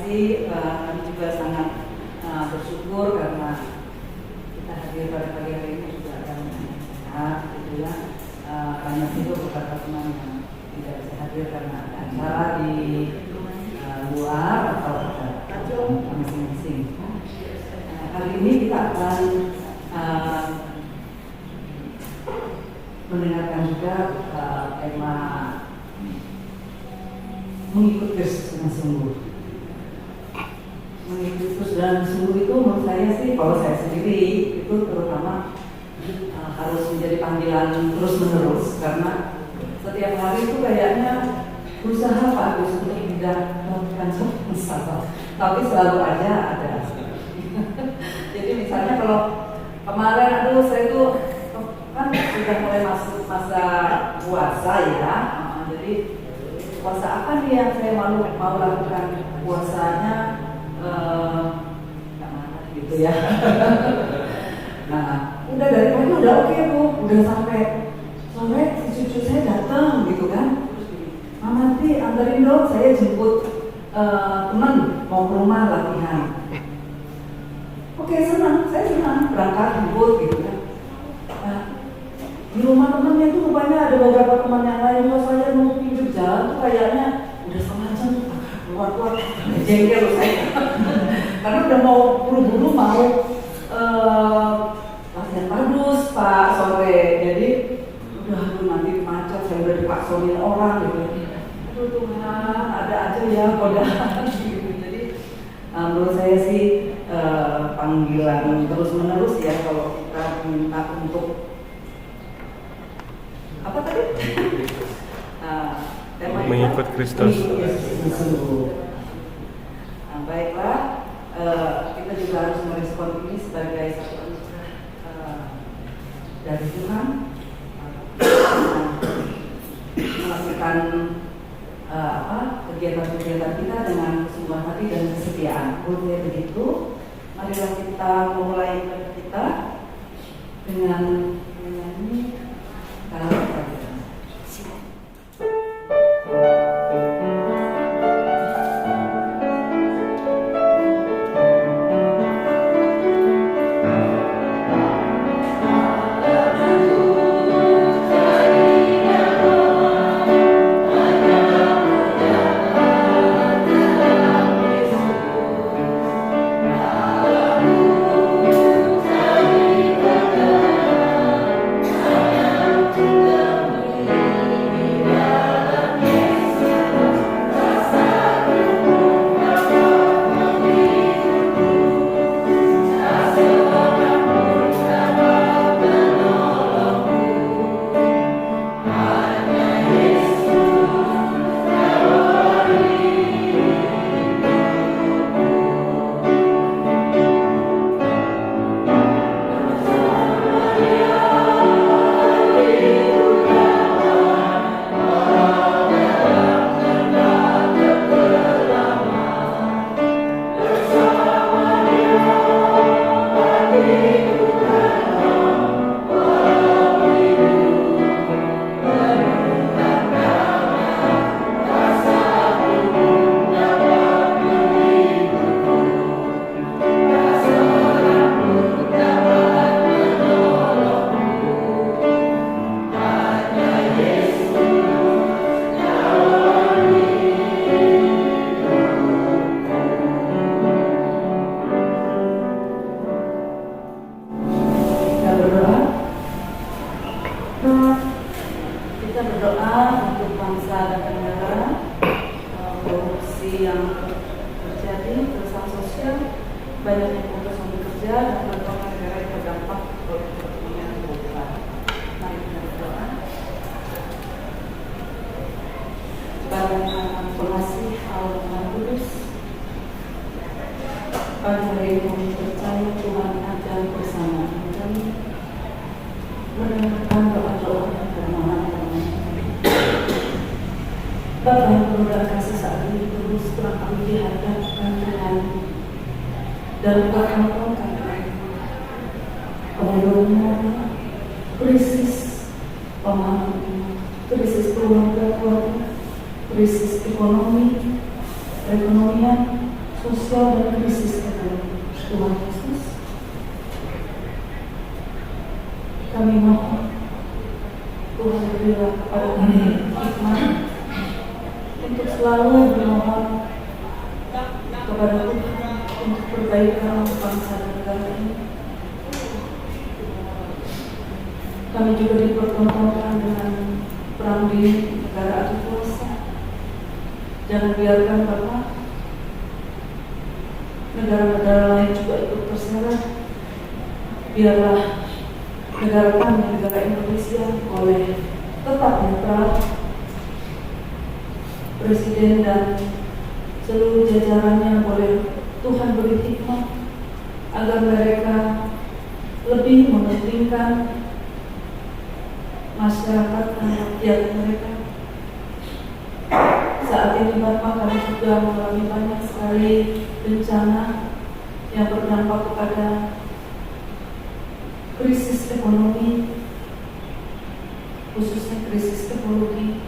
kasih. Kami juga sangat bersyukur karena kita hadir pada pagi hari ini juga ada yang sehat, gitu ya. Banyak itu beberapa teman yang tidak bisa hadir karena ada acara di luar atau ada masing-masing. Kali ini kita akan mendengarkan juga tema mengikut Kristus dengan sungguh. Mengikut Kristus dengan sungguh itu menurut saya sih, kalau saya sendiri itu terutama harus menjadi panggilan terus menerus, karena setiap hari itu kayaknya berusaha Pak Agus untuk tidak melakukan sesuatu masalah, tapi selalu aja ada. Jadi misalnya kalau kemarin saya tuh kan sudah mulai masuk masa puasa ya, jadi puasa apa nih yang saya mau lakukan puasanya gitu ya. Nah, udah dari pagi udah oke Bu, udah sampai sore si cucu saya datang gitu kan. Mama nanti anterin dong, saya jemput teman mau ke rumah latihan. Oke, senang, saya senang berangkat jemput gitu kan. Nah, di rumah temannya itu rupanya ada beberapa teman yang lain. Kalau saya mau pinggir jalan tuh kayaknya udah setengah jam keluar jengkel saya. Karena udah mau buru-buru mau latihan padus Pak sore. Jadi udah nanti macet, saya udah dipaksonin orang gitu. Aduh Tuhan, ada aja ya godaan gitu. Jadi menurut saya sih panggilan terus menerus ya, kalau kita minta untuk apa tadi? Mengikut Kristus. Nah, baiklah, kita juga harus merespon ini sebagai satu anugerah dari Tuhan, melakukan kegiatan-kegiatan kita dengan kesungguhan hati dan kesetiaan. Menurut begitu, marilah kita memulai ibadah kita dengan menyanyi kalau Bapa yang penuh kasih saat ini terus telah kami dihadapkan dengan dalam keadaan kemudiannya krisis pemahaman, krisis keluarga, krisis ekonomi, perekonomian, sosial dan krisis ekonomi. Tuhan Yesus, kami mohon Tuhan berilah kepada kami hikmat untuk selalu bermohon kepada Tuhan untuk perbaikan bangsa dan negara ini. Kami juga dipertontonkan dengan perang di negara adu kuasa. Jangan biarkan Bapak negara-negara lain juga ikut terseret. Biarlah negara kami, negara Indonesia, boleh tetap netral. Presiden dan seluruh jajarannya boleh Tuhan beri hikmat agar mereka lebih mementingkan masyarakat dan rakyat mereka. Saat ini Bapak, kami juga mengalami banyak sekali bencana yang berdampak kepada krisis ekonomi, khususnya krisis ekologi.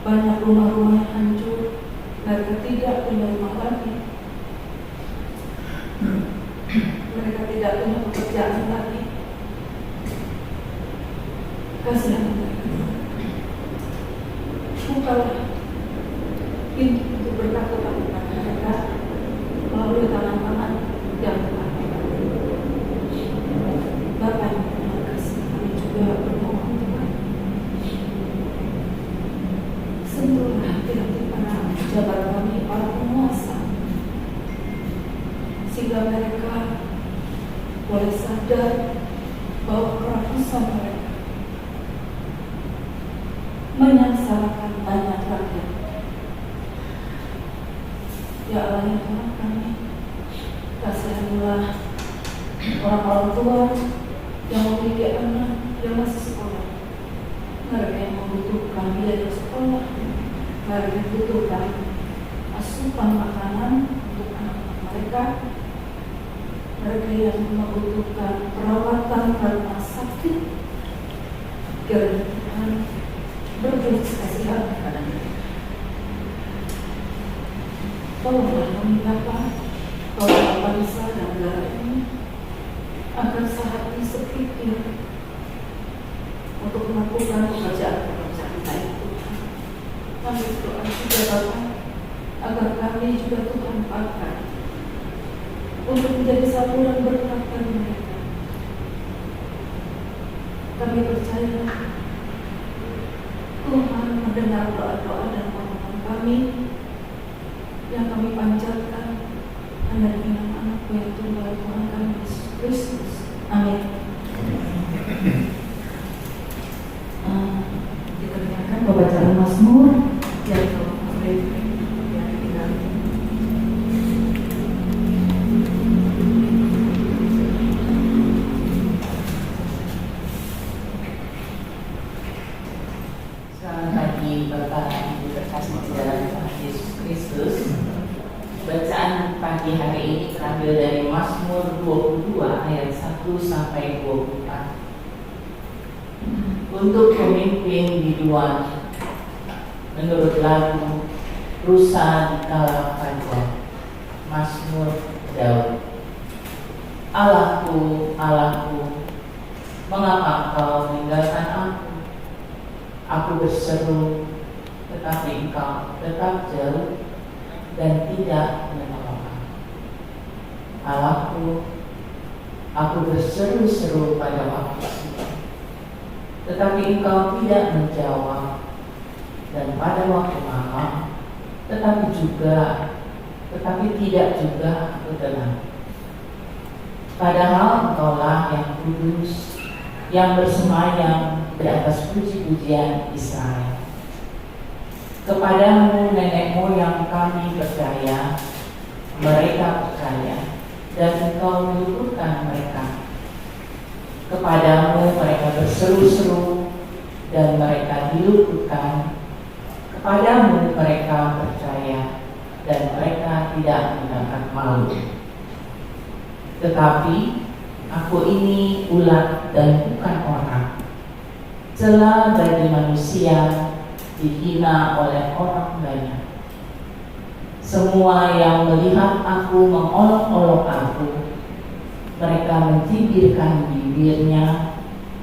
Banyak rumah-rumah yang hancur, mereka tidak punya rumah lagi, mereka tidak punya pekerjaan lagi. Kasihan mereka. Bukalah pintu untuk berkat kepada mereka melalui tangan-tangan yang Tuhan. Bapak yang terima kasih, kami juga berdoa Tuhan. Sentuhlah hati-hati para pejabat kami, para penguasa, sehingga mereka boleh sadar bahwa kerakusan mereka menyengsarakan banyak rakyat. Ya Allah yang Tuhan kami, kasihanilah orang-orang tua yang memiliki anak yang masih sekolah, mereka yang membutuhkan biaya sekolah, mereka yang membutuhkan asupan makanan untuk anak-anak mereka, mereka yang membutuhkan perawatan karena sakit. Kiranya Tuhan berbelas kasihan kepada mereka. Tolonglah kami Bapa, tolonglah bangsa dan negara ini agar sehati sepikir untuk melakukan pekerjaan-pekerjaan baik Tuhan. Kami berdoa juga Bapa, agar kami juga Tuhan pakai untuk menjadi saluran berkat bagi mereka. Kami percaya Tuhan mendengar doa-doa dan permohonan kami yang kami panjatkan hanya dengan anak-Mu yang tunggal Tuhan kami Yesus Kristus. Amin. Kita dengarkan pembacaan Mazmur yang Selamat pagi Bapak Ibu terkasih di dalam Tuhan Yesus Kristus. Bacaan pagi hari ini terambil dari Mazmur 22 ayat 1 sampai 24. Untuk pemimpin biduan menurut lagu Rusa di Kala Fajar, Mazmur Daud. Allahku, Allahku, mengapa Engkau meninggalkan aku? Aku berseru, tetapi Engkau tetap jauh dan tidak menolong aku. Allahku, aku berseru-seru pada waktu siang, tetapi Engkau tidak menjawab, dan pada waktu malam, tetapi tidak juga aku tenang. Padahal Engkaulah yang kudus, yang bersemayam di atas puji-pujian Israel. Kepadamu nenek moyang kami percaya, mereka percaya, dan Engkau meluputkan mereka. Kepadamu mereka berseru-seru, dan mereka diluputkan. Kepadamu mereka percaya, dan mereka tidak mendapat malu. Tetapi aku ini ulat dan bukan orang, celah bagi manusia, dihina oleh orang banyak. Semua yang melihat aku mengolok-olok aku. Mereka mencibirkan bibirnya,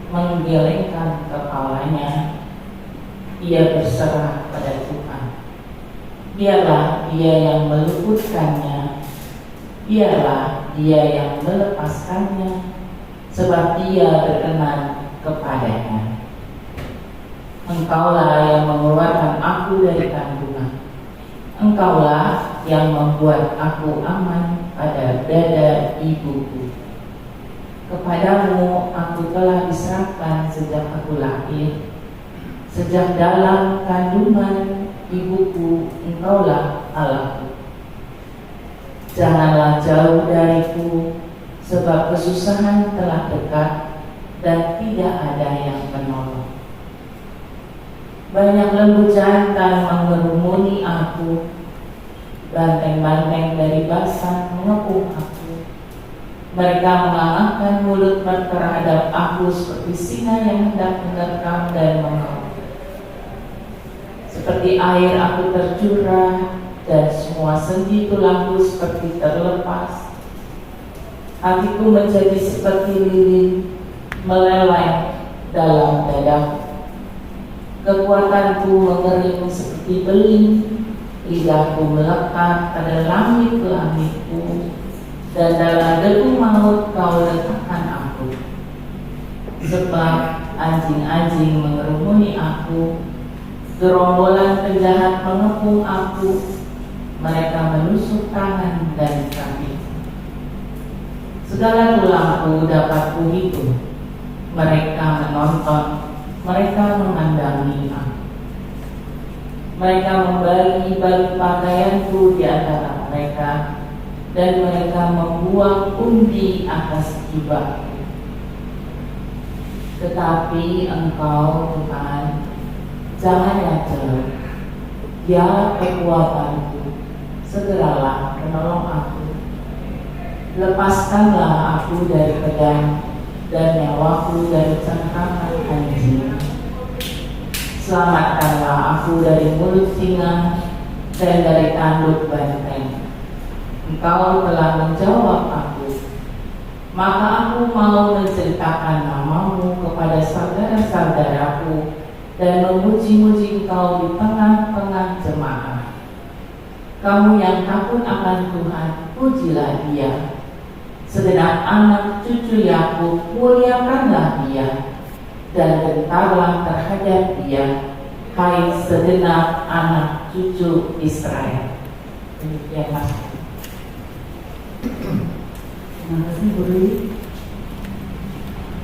menggelengkan kepalanya. Ia berserah pada Tuhan. Biarlah Dia yang meluputkannya, biarlah Dia yang melepaskannya, sebab Dia berkenan kepadanya. Engkaulah yang mengeluarkan aku dari kandungan. Engkaulah yang membuat aku aman pada dada ibuku. Kepadamu aku telah diserahkan sejak aku lahir. Sejak dalam kandungan ibuku, Engkaulah Allahku. Janganlah jauh dariku, sebab kesusahan telah dekat dan tidak ada yang menolong. Banyak lembu jantan mengerumuni aku, banteng-banteng dari Basan mengepung aku. Mereka mengangkat mulut terhadap aku seperti singa yang hendak menerkam dan mengaum. Seperti air aku tercurah dan semua sendi tulangku seperti terlepas. Hatiku menjadi seperti lilin meleleh dalam dadaku. Kekuatanku mengering seperti beling, lidahku melekat pada langit-langitku, dan dalam debu maut Kau letakkan aku. Sebab anjing-anjing mengerumuni aku, gerombolan penjahat mengepung aku, mereka menusuk tangan dan kaki. Segala tulangku dapat kuhitung, mereka menonton, mereka memandangi aku. Mereka membagi-bagi pakaianku di antara mereka, dan mereka membuang umbi atas jubahku. Tetapi Engkau, Tuhan, janganlah jauh. Dia kekuatanku, segeralah menolong aku. Lepaskanlah aku dari pedang dan nyawaku dari cengkraman anjing. Selamatkanlah aku dari mulut singa dan dari tanduk banteng. Engkau telah menjawab aku, maka aku mau menceritakan namamu kepada saudara-saudaraku dan memuji-muji Engkau di tengah-tengah jemaat. Kamu yang takut akan Tuhan, pujilah Dia. Segenap anak cucu Yakub, muliakanlah Dia, dan gentarlah terhadap Dia, hai segenap anak cucu Israel. Demikian Mas. Terima kasih Bu Ri.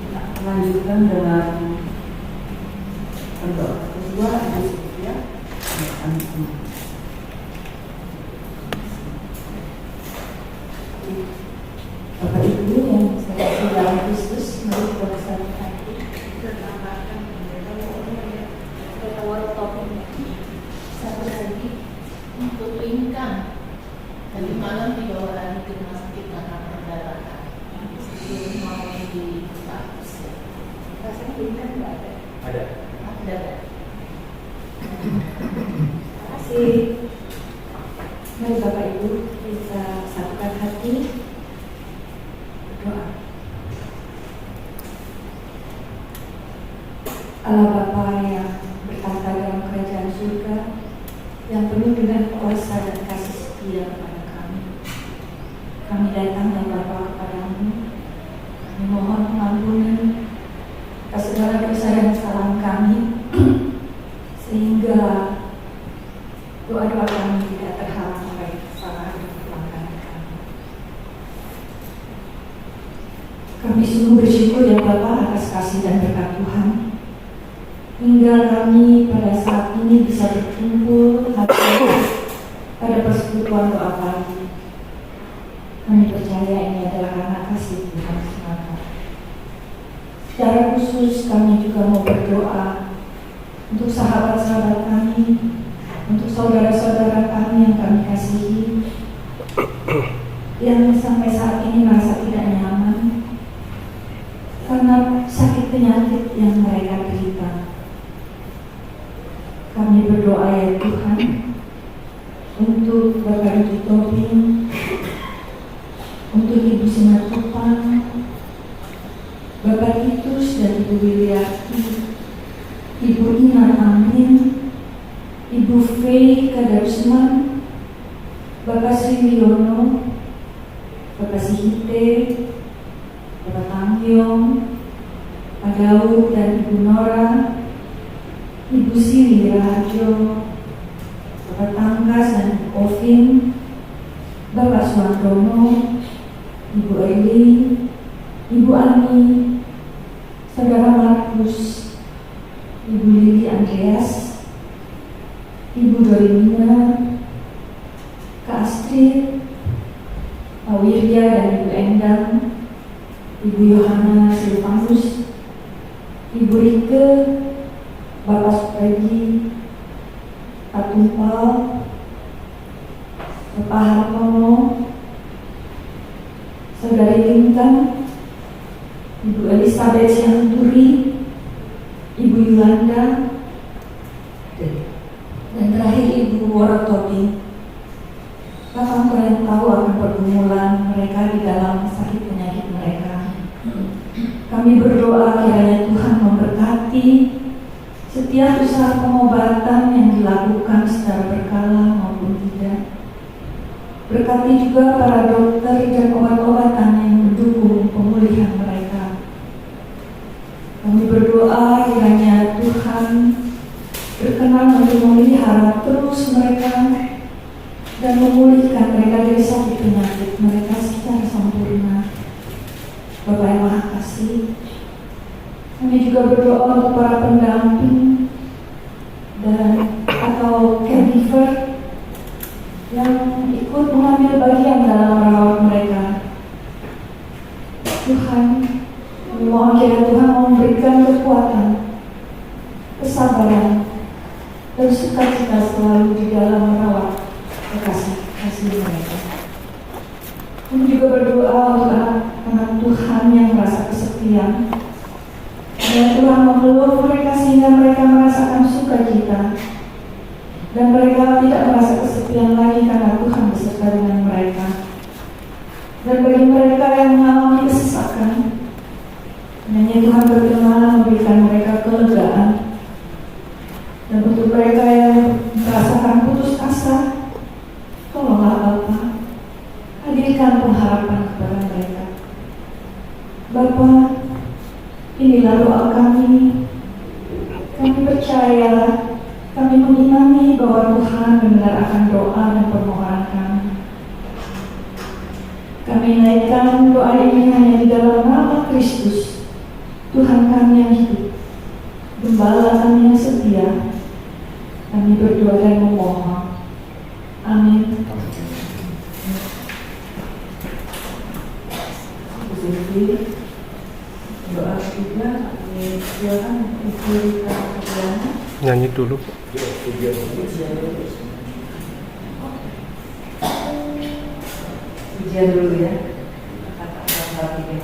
Kita lanjutkan dengan untuk kedua Ibu Sylvia. Bapak Ibu yang saya kasih dalam Kristus, mari kita bersama hati bertambahkan topiknya satu lagi untuk lingkang tadi malam di bawah lagi ke rumah sakit karena perdarahan sebelum mau di status ya. Rasanya lingkang nggak ada? Ada. Ada. Terima kasih. Mari Bapak Ibu kita satukan hati. Allah Bapa yang bertata dalam kerajaan surga, yang penuh dengan kuasa dan kasih setia kepada kami. Kami datang ya Bapa kepadamu, kami mohon pengampunan atas segala dosa dan kesalahan kami, sehingga doa-doa kami tidak terhalang oleh kesalahan dan pelanggaran kami. Kami sungguh bersyukur ya Bapa atas kasih dan berkat Tuhan, hingga kami pada saat ini bisa berkumpul pada persekutuan doa pagi. Kami percaya ini adalah karena kasih Tuhan semata. Secara khusus kami juga mau berdoa untuk sahabat-sahabat kami, untuk saudara-saudara kami yang kami kasihi, yang sampai saat ini merasa tidak nyaman karena sakit penyakit yang mereka derita. Kami berdoa ya Tuhan untuk untuk Bapak Rudy Tobing, untuk Ibu Simatupang, Bapak Titus dan Ibu Wiliarti, Ibu Ina Amin, Ibu Fei Kadarusman, Bapak Sri Wiono, Bapak Sihite, Bapak Tangyong, Pak Daud dan Ibu Nora, Ibu Siri Raharjo, Bapak Tangkas dan Ibu Ovin, Bapak Suwandono, Ibu Eli, Ibu Ani, Saudara Markus, Ibu Lili Andreas, Ibu Dorimina, Kak Astrid, Pak Wirya dan Ibu Endang, Ibu Yohana Silvanus, Ibu Rike, Bapak Supredi, Pak Tumpal, Bapak Hartono, Saudari Lintan, Ibu Elizabeth Sianturi, Ibu Yolanda, dan terakhir Ibu Waratobi. Bapak kalian tahu akan pergumulan mereka di dalam sakit penyakit mereka. Kami berdoa kiranya Tuhan memberkati setiap usaha pengobatan yang dilakukan secara berkala maupun tidak. Berkati juga para dokter dan obat-obatan yang mendukung pemulihan mereka. Kami berdoa kiranya Tuhan berkenan untuk memelihara terus mereka dan memulihkan mereka dari sakit penyakit mereka secara sempurna. Bapak yang Maha Kasih, kami juga berdoa untuk para pendamping dan atau caregiver yang ikut mengambil bagian dalam merawat mereka. Tuhan, kami mohon kiranya Tuhan memberikan kekuatan, kesabaran, dan sukacita selalu di dalam merawat kasih mereka. Kami juga berdoa untuk anak Tuhan yang merasa kesepian. Dan Tuhan memeluk mereka sehingga mereka merasakan sukacita. Dan mereka tidak merasa kesepian lagi karena Tuhan beserta dengan mereka. Dan bagi mereka yang mengalami kesesakan, hanya Tuhan berkenan memberikan mereka kelegaan. Dan untuk mereka yang merasakan putus asa, tolonglah Bapa, hadirkan pengharapan kepada mereka. Bapa, inilah doa kami. Kami percaya, kami mengimani bahwa Tuhan mendengar akan doa dan permohonan kami. Kami naikkan doa ini hanya di dalam nama Kristus, Tuhan kami yang hidup, Gembala kami yang setia. Kami berdoa dan memohon. Amin. Doa ketiga, kami silakan Ibu Katriana. Nyanyi dulu. Pujian dulu ya. Kata-kata tiga.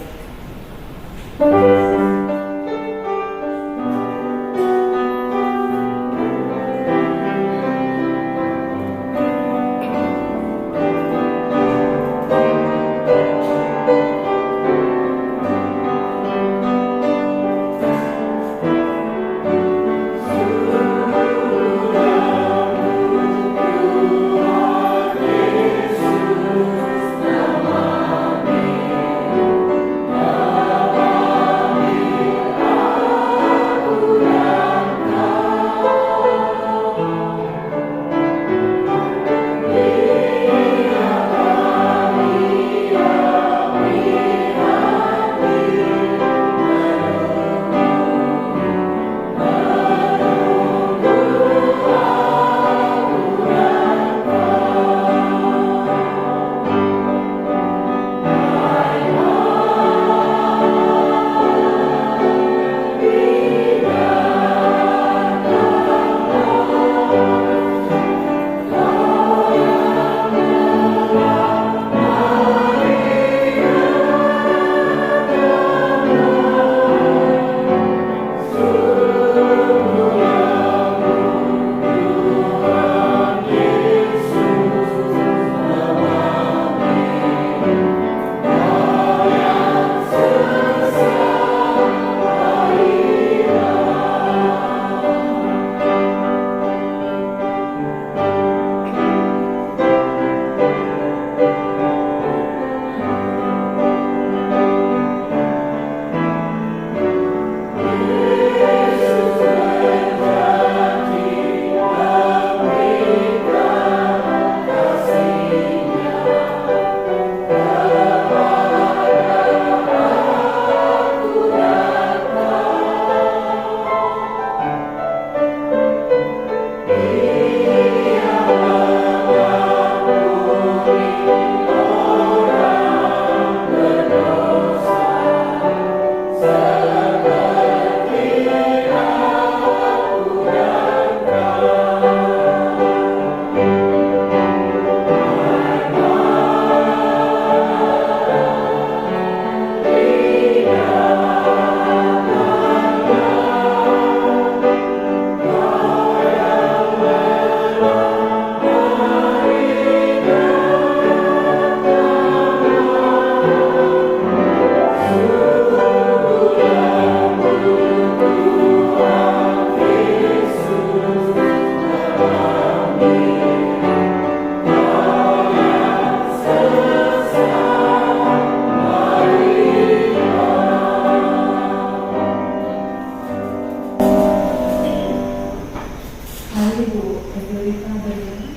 Mari Bu Evelita dari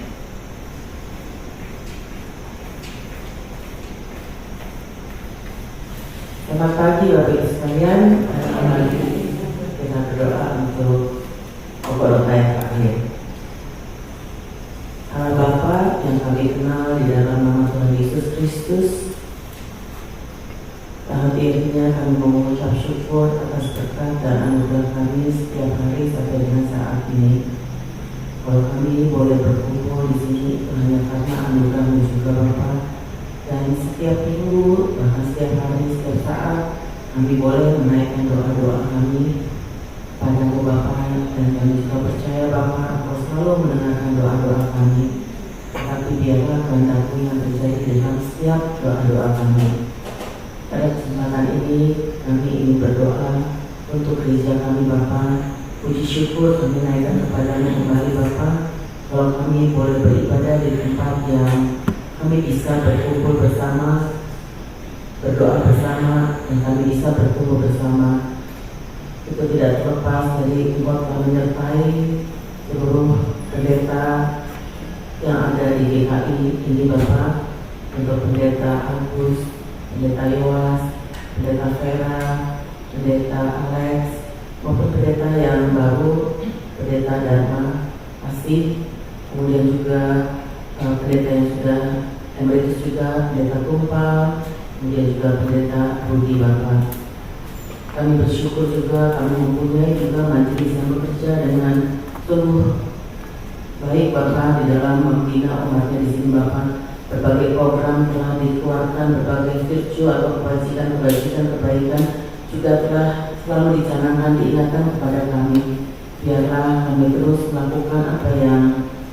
Selamat pagi Bapak Ibu sekalian. Mari kita berdoa untuk pokok doa yang terakhir. Allah Bapa yang kami kenal di dalam nama Tuhan Yesus Kristus, hadirnya kami mengucap syukur atas berkat dan anugerah kami setiap hari sampai dengan saat ini. Kalau kami boleh berkumpul di sini itu hanya karena anugerah-Mu juga Bapa. Dan setiap minggu, bahkan setiap hari, setiap saat kami boleh menaikkan doa-doa kami padamu Bapa, dan kami juga percaya Bapa Engkau selalu mendengarkan doa-doa kami. Tapi biarlah kehendak-Mu yang terjadi dalam setiap doa-doa kami. Pada kesempatan ini kami ingin berdoa untuk gereja kami Bapa. Puji syukur kami naikkan kepada-Mu kembali Bapa. Kalau kami boleh beribadah di tempat yang kami bisa berkumpul bersama, berdoa bersama, dan kami bisa berkumpul bersama. Itu tidak terlepas dari Engkau telah menyertai seluruh pendeta yang ada di GKI ini Bapak, untuk pendeta Agus, pendeta Yowas, pendeta Vera, pendeta Alex, maupun pendeta yang baru, pendeta Dharma Asih, kemudian juga pendeta yang sudah emeritus juga, pendeta Tumpal, kemudian juga pendeta Rudi Bapak. Kami bersyukur juga kami mempunyai juga majelis yang bekerja dengan seluruh baik Bapak di dalam membina umatnya di sini Bapak. Berbagai program telah dikeluarkan, berbagai virtue atau kebaikan juga telah selalu dicanangkan, diingatkan kepada kami. Biarlah kami terus melakukan apa yang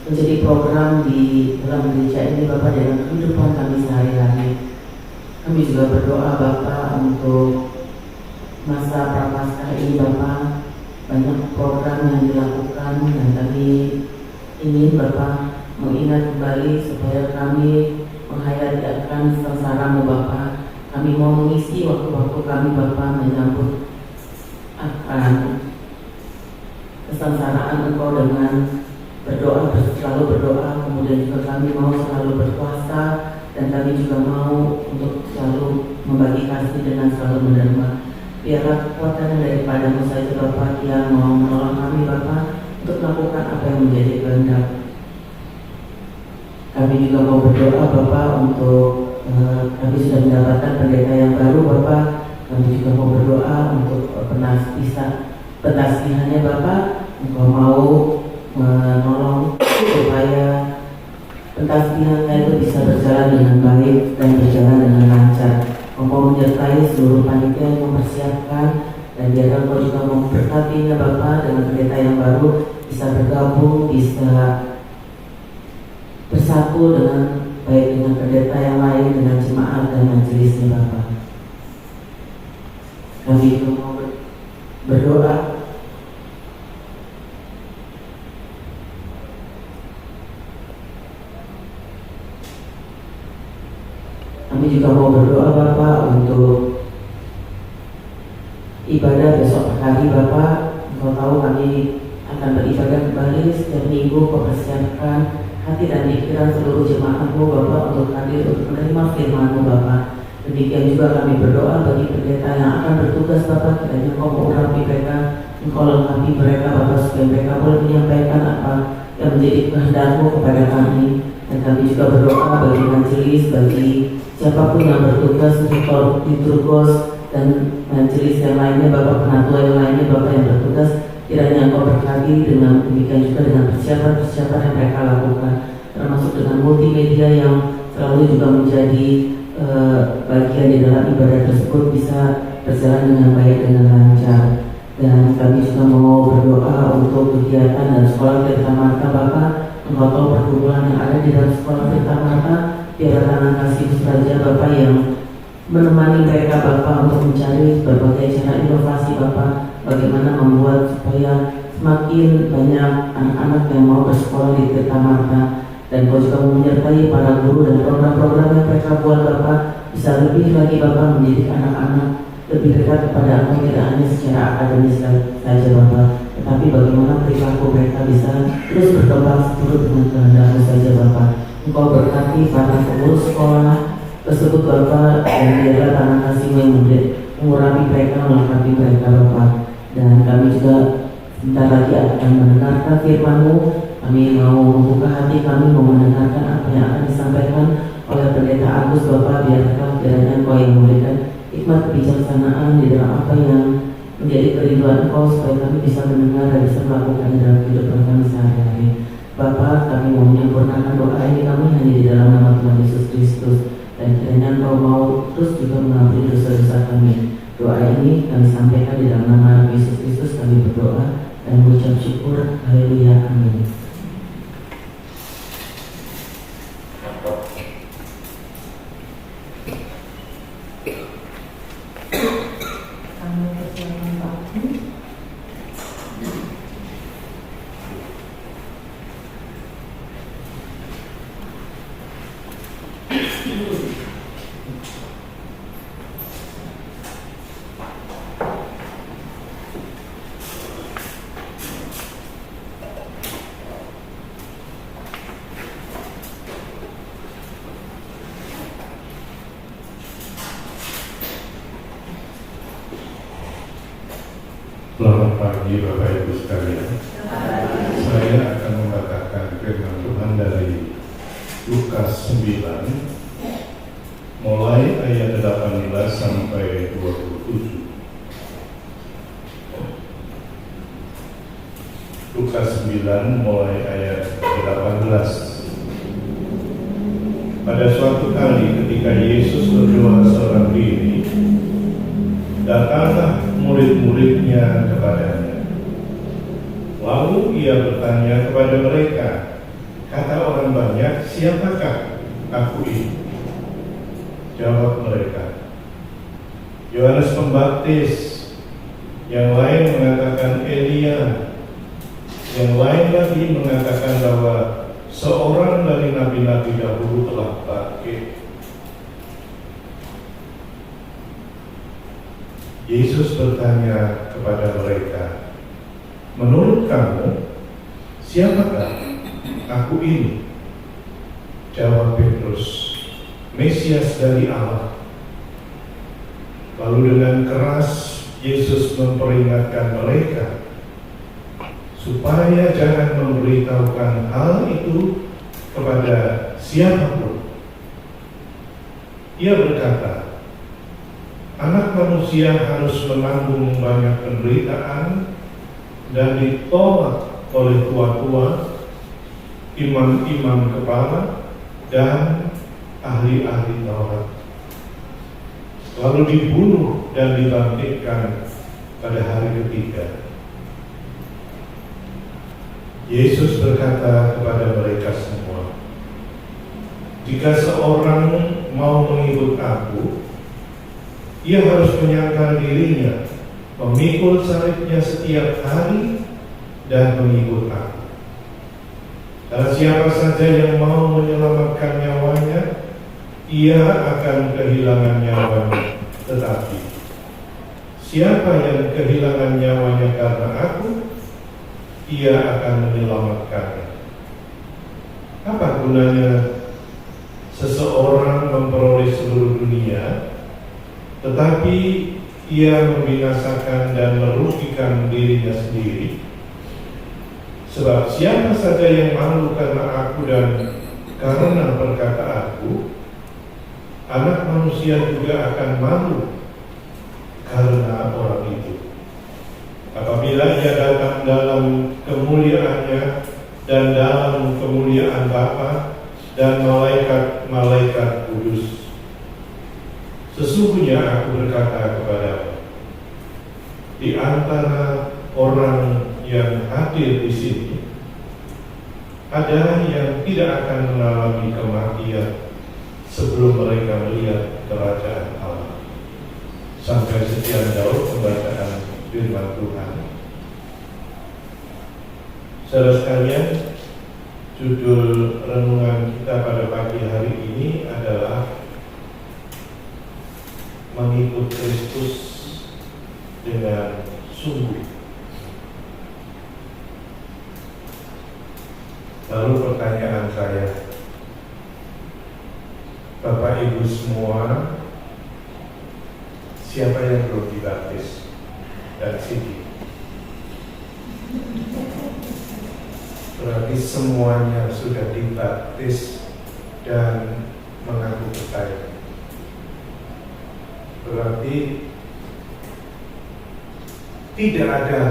menjadi program di dalam gereja ini Bapak dalam kehidupan kami sehari-hari. Kami juga berdoa Bapak untuk masa prapaskah ini Bapak, banyak program yang dilakukan dan kami ingin Bapak mengingat kembali supaya kami menghayati akan sengsara-Mu Bapak. Kami mau mengisi waktu-waktu kami Bapak menyambut akan kesengsaraan Engkau dengan berdoa, selalu berdoa, kemudian juga kami mau selalu berpuasa, dan kami juga mau untuk selalu membagi kasih dengan selalu menerima. Biarlah kekuatan daripada-Mu saja Bapak yang mau menolong kami Bapak untuk melakukan apa yang menjadi kehendak. Kami juga mau berdoa Bapak untuk kami sudah mendapatkan pendeta yang baru Bapak. Kami juga mau berdoa untuk penasihannya Bapak. Engkau mau menolong supaya pentasbihannya itu bisa berjalan dengan baik dan berjalan dengan lancar. Engkau menyertai seluruh panitia yang mempersiapkan, dan biarlah Engkau juga memberkatinya Bapak dengan pendeta yang baru bisa bergabung, bisa bersatu dengan baik dengan pendeta yang lain, dengan jemaat dan majelisnya Bapak. Kami juga mau berdoa Bapak untuk ibadah besok hari Bapak. Engkau tahu kami akan beribadah kembali setiap minggu. Kau persiapkan hati dan pikiran seluruh jemaat-Mu Bapak untuk hadir untuk menerima firman-Mu Bapak. Demikian juga kami berdoa bagi pendeta yang akan bertugas Bapak, kiranya Engkau mengurapi mereka, Engkau lengkapi mereka Bapak, supaya mereka boleh menyampaikan apa yang menjadi kehendak-Mu kepada kami. Dan kami juga berdoa bagi majelis, bagi siapapun yang bertugas untuk liturgos dan majelis yang lainnya Bapak, penatua yang lainnya Bapak yang bertugas, kiranya Engkau berkati dengan demikian juga dengan persiapan-persiapan yang mereka lakukan, termasuk dengan multimedia yang selalu juga menjadi bagian di dalam ibadah tersebut bisa berjalan dengan baik, dengan lancar. Dan kami juga mau berdoa untuk kegiatan dan sekolah Tirta Marta Bapak. Engkau tahu pergumulan yang ada di dalam sekolah Tirta Marta. Biarlah tangan kasih saja Bapak yang menemani mereka Bapak untuk mencari berbagai cara inovasi Bapak, bagaimana membuat supaya semakin banyak anak-anak yang mau bersekolah di Tirta Marta. Dan Kau juga menyertai para guru dan program-program yang mereka buat Bapak, bisa lebih lagi Bapak mendidik anak-anak lebih dekat kepada Engkau, tidak hanya secara akademis saja Bapak, tetapi bagaimana perilaku mereka bisa terus berkembang seturut dengan kehendak-Mu saja Bapa. Engkau berkati para pengurus sekolah tersebut Bapa, dan biarlah tangan kasih-Mu yang mengurapi mereka, melengkapi mereka Bapa. Dan kami juga sebentar lagi akan mendengarkan firman-Mu. Kami mau membuka hati kami, mau mendengarkan apa yang akan disampaikan oleh Pendeta Agus Bapa. Biarlah kiranya Engkau yang memberikan hikmat kebijaksanaan di dalam apa yang menjadi kerinduan Engkau, supaya kami bisa mendengar dan bisa melakukan dalam kehidupan kami sehari-hari. Bapa, kami mau menyempurnakan doa ini kami hanya di dalam nama Tuhan Yesus Kristus, dan kiranya Engkau mau terus juga mengampuni dosa-dosa kami. Doa ini kami sampaikan di dalam nama Yesus Kristus. Kami berdoa dan mengucap syukur. Haleluya, amin. Kami persilakan Pak Hakim. Selamat pagi Bapak Ibu sekalian. Saya akan membacakan firman Tuhan dari Lukas 9 mulai ayat 18 sampai 27. Lukas 9 mulai ayat 18. Pada suatu kali ketika Yesus berdoa seorang diri, datanglah murid-muridnya kepadanya. Lalu ia bertanya kepada mereka, kata orang banyak, siapakah aku ini? Jawab mereka, Yohanes Pembaptis, yang lain mengatakan Elia, yang lain lagi mengatakan bahwa seorang dari nabi-nabi dahulu telah bangkit. Yesus bertanya kepada mereka, menurut kamu, siapakah aku ini? Jawab Petrus, Mesias dari Allah. Lalu dengan keras Yesus memperingatkan mereka supaya jangan memberitahukan hal itu kepada siapapun. Ia berkata, Anak manusia harus menanggung banyak penderitaan dan ditolak oleh tua-tua, imam-imam kepala, dan ahli-ahli Taurat, lalu dibunuh dan dibangkitkan pada hari ketiga. Yesus berkata kepada mereka semua, jika seorang mau mengikut aku, ia harus menyangkal dirinya, memikul salibnya setiap hari, dan mengikut aku. Karena siapa saja yang mau menyelamatkan nyawanya, ia akan kehilangan nyawanya. Tetapi siapa yang kehilangan nyawanya karena aku, ia akan menyelamatkannya. Apa gunanya seseorang memperoleh seluruh dunia, tetapi ia membinasakan dan merugikan dirinya sendiri? Sebab siapa saja yang malu karena aku dan karena perkataanku, Anak Manusia juga akan malu karena orang itu. Apabila ia datang dalam kemuliaannya dan dalam kemuliaan Bapa dan malaikat-malaikat kudus. Sesungguhnya aku berkata kepadamu, di antara orang yang hadir di sini, ada yang tidak akan mengalami kematian sebelum mereka melihat kerajaan Allah. Sampai sekian jauh pembacaan firman Tuhan. Saudara sekalian, judul renungan kita pada pagi hari ini adalah mengikut Kristus dengan sungguh. Lalu pertanyaan saya, Bapak Ibu semua, siapa yang belum dibaptis dan Siti? Berarti semuanya sudah dibaptis dan mengaku percaya. Berarti tidak ada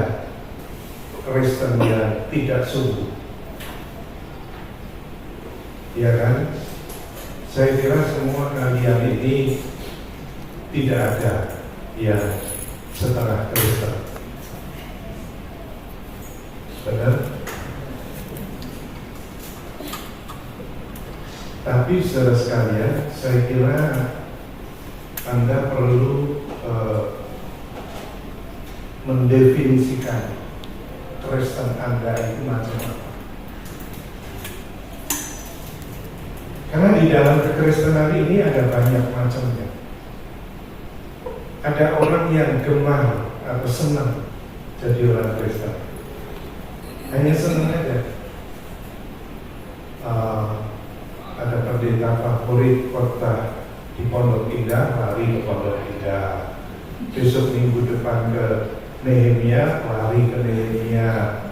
Kristen yang tidak sungguh. Ya kan? Saya kira semua kalian ini tidak ada yang setengah Kristen. Benar? Tapi saudara sekalian, saya kira Anda perlu mendefinisikan Kristen Anda itu macam apa. Karena di dalam kekristenan ini ada banyak macamnya. Ada orang yang gemar atau senang jadi orang Kristen, hanya senang aja. Ada pendeta favorit kota di Pondok Indah, lari ke Pondok Indah. Besok minggu depan ke Nehemia, lari ke Nehemia.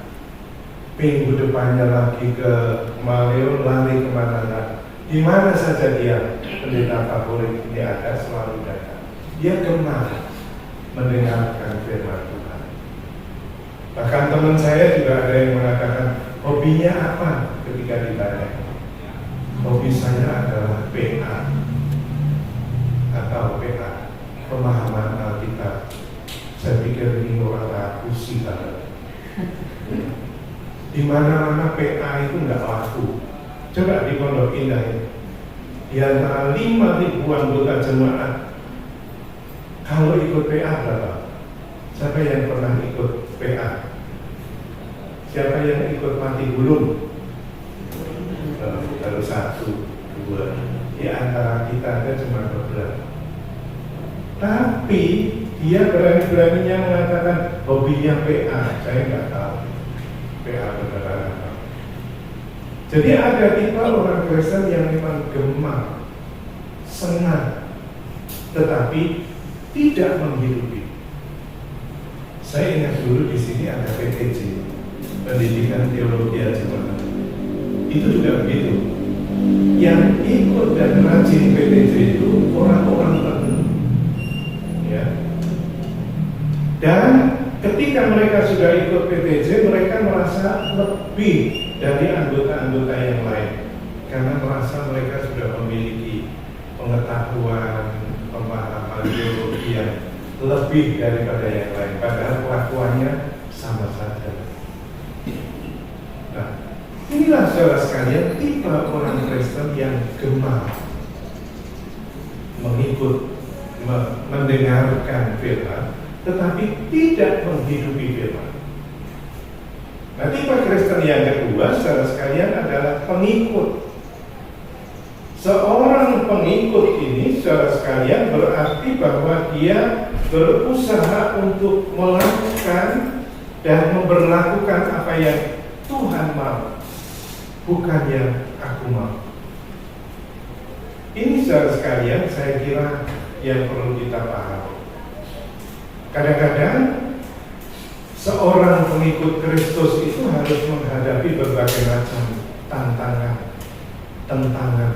Minggu depannya lagi ke Maleo, lari kemana-mana. Di mana saja dia pendeta favorit ini ada, selalu datang. Dia gemar mendengarkan firman Tuhan. Bahkan teman saya juga ada yang mengatakan, hobinya apa ketika ditanya? Hobi saya adalah PA atau PA, pemahaman Alkitab. Saya pikir ini orang laku sih banget. Di mana-mana PA itu nggak laku. Coba di Pondok Indah ini, di antara 5.000 anggota jemaat, kalau ikut PA berapa? Siapa yang pernah ikut PA? Siapa yang ikut mati gulung? Baru 1, 2. Di antara kita ada cuma 12. Tapi dia berani-beraninya mengatakan hobinya PA. Saya nggak tahu PA beneran apa. Jadi ada tipe orang Kristen yang memang gemar, senang, tetapi tidak menghidupi. Saya ingat dulu di sini ada PTJ, Pendidikan Teologi Agama. Itu juga begitu. Yang ikut dan rajin PTJ itu orang-orang tertentu, ya. Dan ketika mereka sudah ikut PTJ, mereka merasa lebih dari anggota-anggota yang lain karena merasa mereka sudah memiliki pengetahuan, pemahaman teologi yang lebih daripada yang lain, padahal kelakuannya sama saja. Nah, inilah saudara sekalian tipe orang Kristen yang gemar mengikut, mendengarkan firman, tetapi tidak menghidupi firman. Nah, tipe Kristen yang kedua, saudara sekalian, adalah pengikut. Seorang pengikut ini, saudara sekalian, berarti bahwa dia berusaha untuk melakukan dan memberlakukan apa yang Tuhan mau, bukan yang aku mau. Ini saudara sekalian, saya kira yang perlu kita pahami. Kadang-kadang seorang pengikut Kristus itu harus menghadapi berbagai macam tantangan.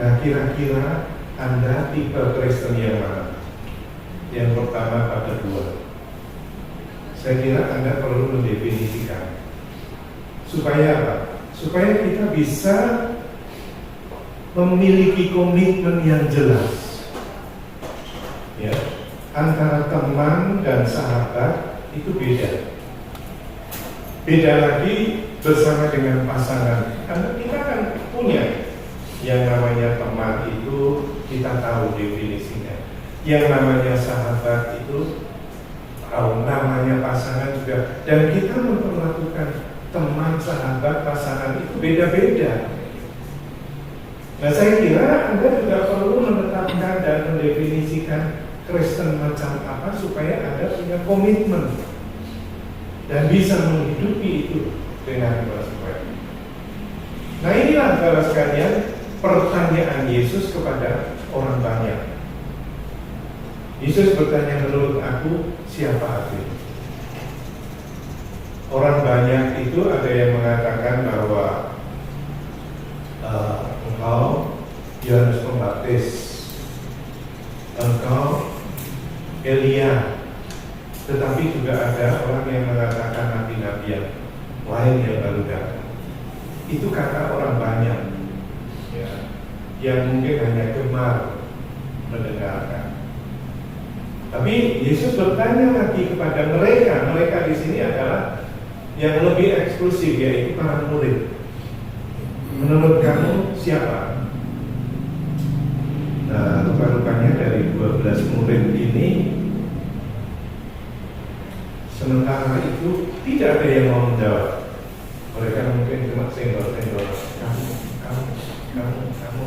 Nah, kira-kira Anda tipe Kristen yang mana? Yang pertama atau kedua? Saya kira Anda perlu mendefinisikan. Supaya apa? Supaya kita bisa memiliki komitmen yang jelas, ya. Antara teman dan sahabat itu beda. Beda lagi bersama dengan pasangan. Karena kita kan punya yang namanya teman itu, kita tahu definisinya. Yang namanya sahabat itu tahu, namanya pasangan juga. Dan kita memperlakukan teman, sahabat, pasangan itu beda-beda. Nah, saya kira Anda juga perlu menetapkan dan mendefinisikan Kristen macam apa supaya Anda punya komitmen dan bisa menghidupi itu dengan baik. Nah inilah saudara sekalian pertanyaan Yesus kepada orang banyak. Yesus bertanya, menurut aku siapa aku? Orang banyak itu ada yang mengatakan bahwa engkau Yohanes Pembaptis, engkau Elia. Tetapi juga ada orang yang mengatakan nabi-nabi yang lain yang baru datang. Itu kata orang banyak, ya, yang mungkin hanya gemar mendengarkan. Tapi Yesus bertanya lagi kepada mereka. Mereka di sini adalah yang lebih eksklusif, yaitu para murid. Menurut kamu siapa? Nah, rupa-rupanya dari 12 murid ini, sementara itu tidak ada yang mau menjawab. Mereka mungkin cuma senggol-senggol. Kamu.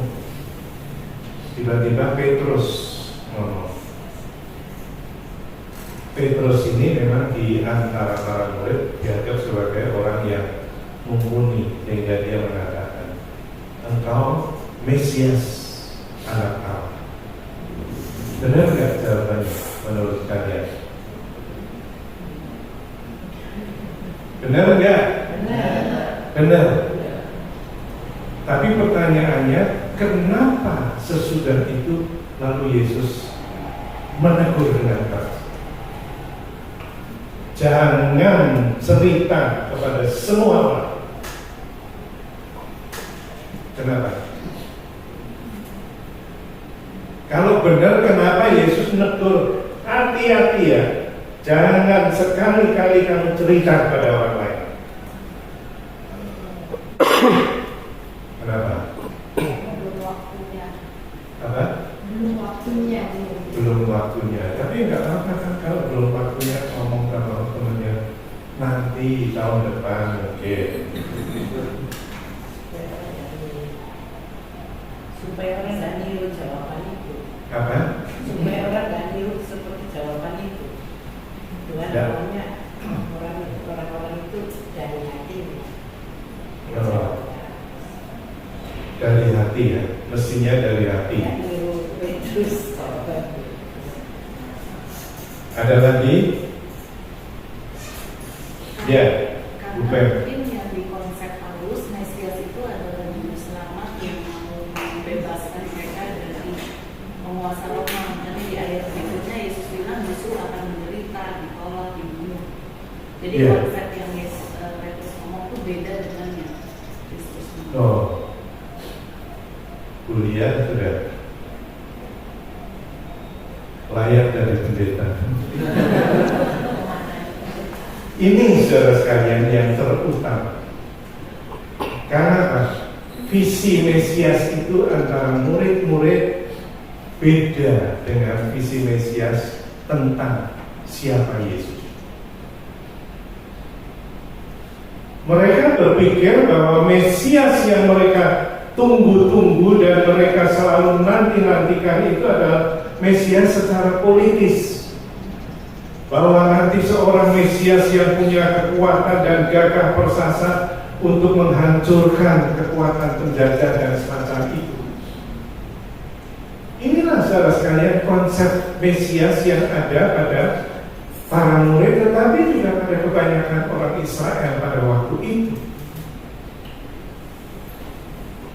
Tiba-tiba Petrus ngomong. Petrus ini memang di antara para murid dianggap sebagai orang yang mumpuni, sehingga dia mengatakan, engkau Mesias, anak Allah. Benar nggak jawabannya menurut kalian? Benar nggak? Benar. Tapi pertanyaannya, kenapa sesudah itu lalu Yesus menegur dengan keras? Jangan cerita kepada semua orang. Kenapa? Kalau benar, kenapa Yesus menegur? Hati-hati ya, jangan sekali-kali kamu cerita kepada orang lain. Kenapa? Belum waktunya. Apa? Belum waktunya. Belum waktunya. Tapi nggak apa-apa kan kalau belum waktunya ngomong sama temannya. Nanti tahun depan mungkin. Supaya orang nggak niru jawaban itu. Apa? Supaya orang nggak niru seperti jawaban itu. Dengan Ya. namanya orang-orang itu dari hati. Oh. Dari hati ya, mestinya dari hati. Nggak niru Petrus. Ada lagi? Ya, Karena Bupen. mungkin yang di konsep Paulus, Mesias itu adalah juru selamat yang mau membebaskan mereka dari penguasa Roma. Nanti di ayat berikutnya Yesus bilang justru akan menderita, ditolak, dibunuh. Jadi Iya. konsep yang Petrus ngomong itu beda dengan yang Kristus ngomong. Oh, kuliah sudah layak dari pendeta. Ini saudara sekalian yang terutama. Karena apa? Visi Mesias itu antara murid-murid beda dengan visi Mesias tentang siapa Yesus. Mereka berpikir bahwa Mesias yang mereka tunggu-tunggu dan mereka selalu nanti-nantikan itu adalah Mesias secara politis. Bahwa nanti seorang Mesias yang punya kekuatan dan gagah persasa untuk menghancurkan kekuatan penjajah dan semacam itu. Inilah saudara sekalian konsep Mesias yang ada pada para murid, tetapi juga pada kebanyakan orang Israel pada waktu itu.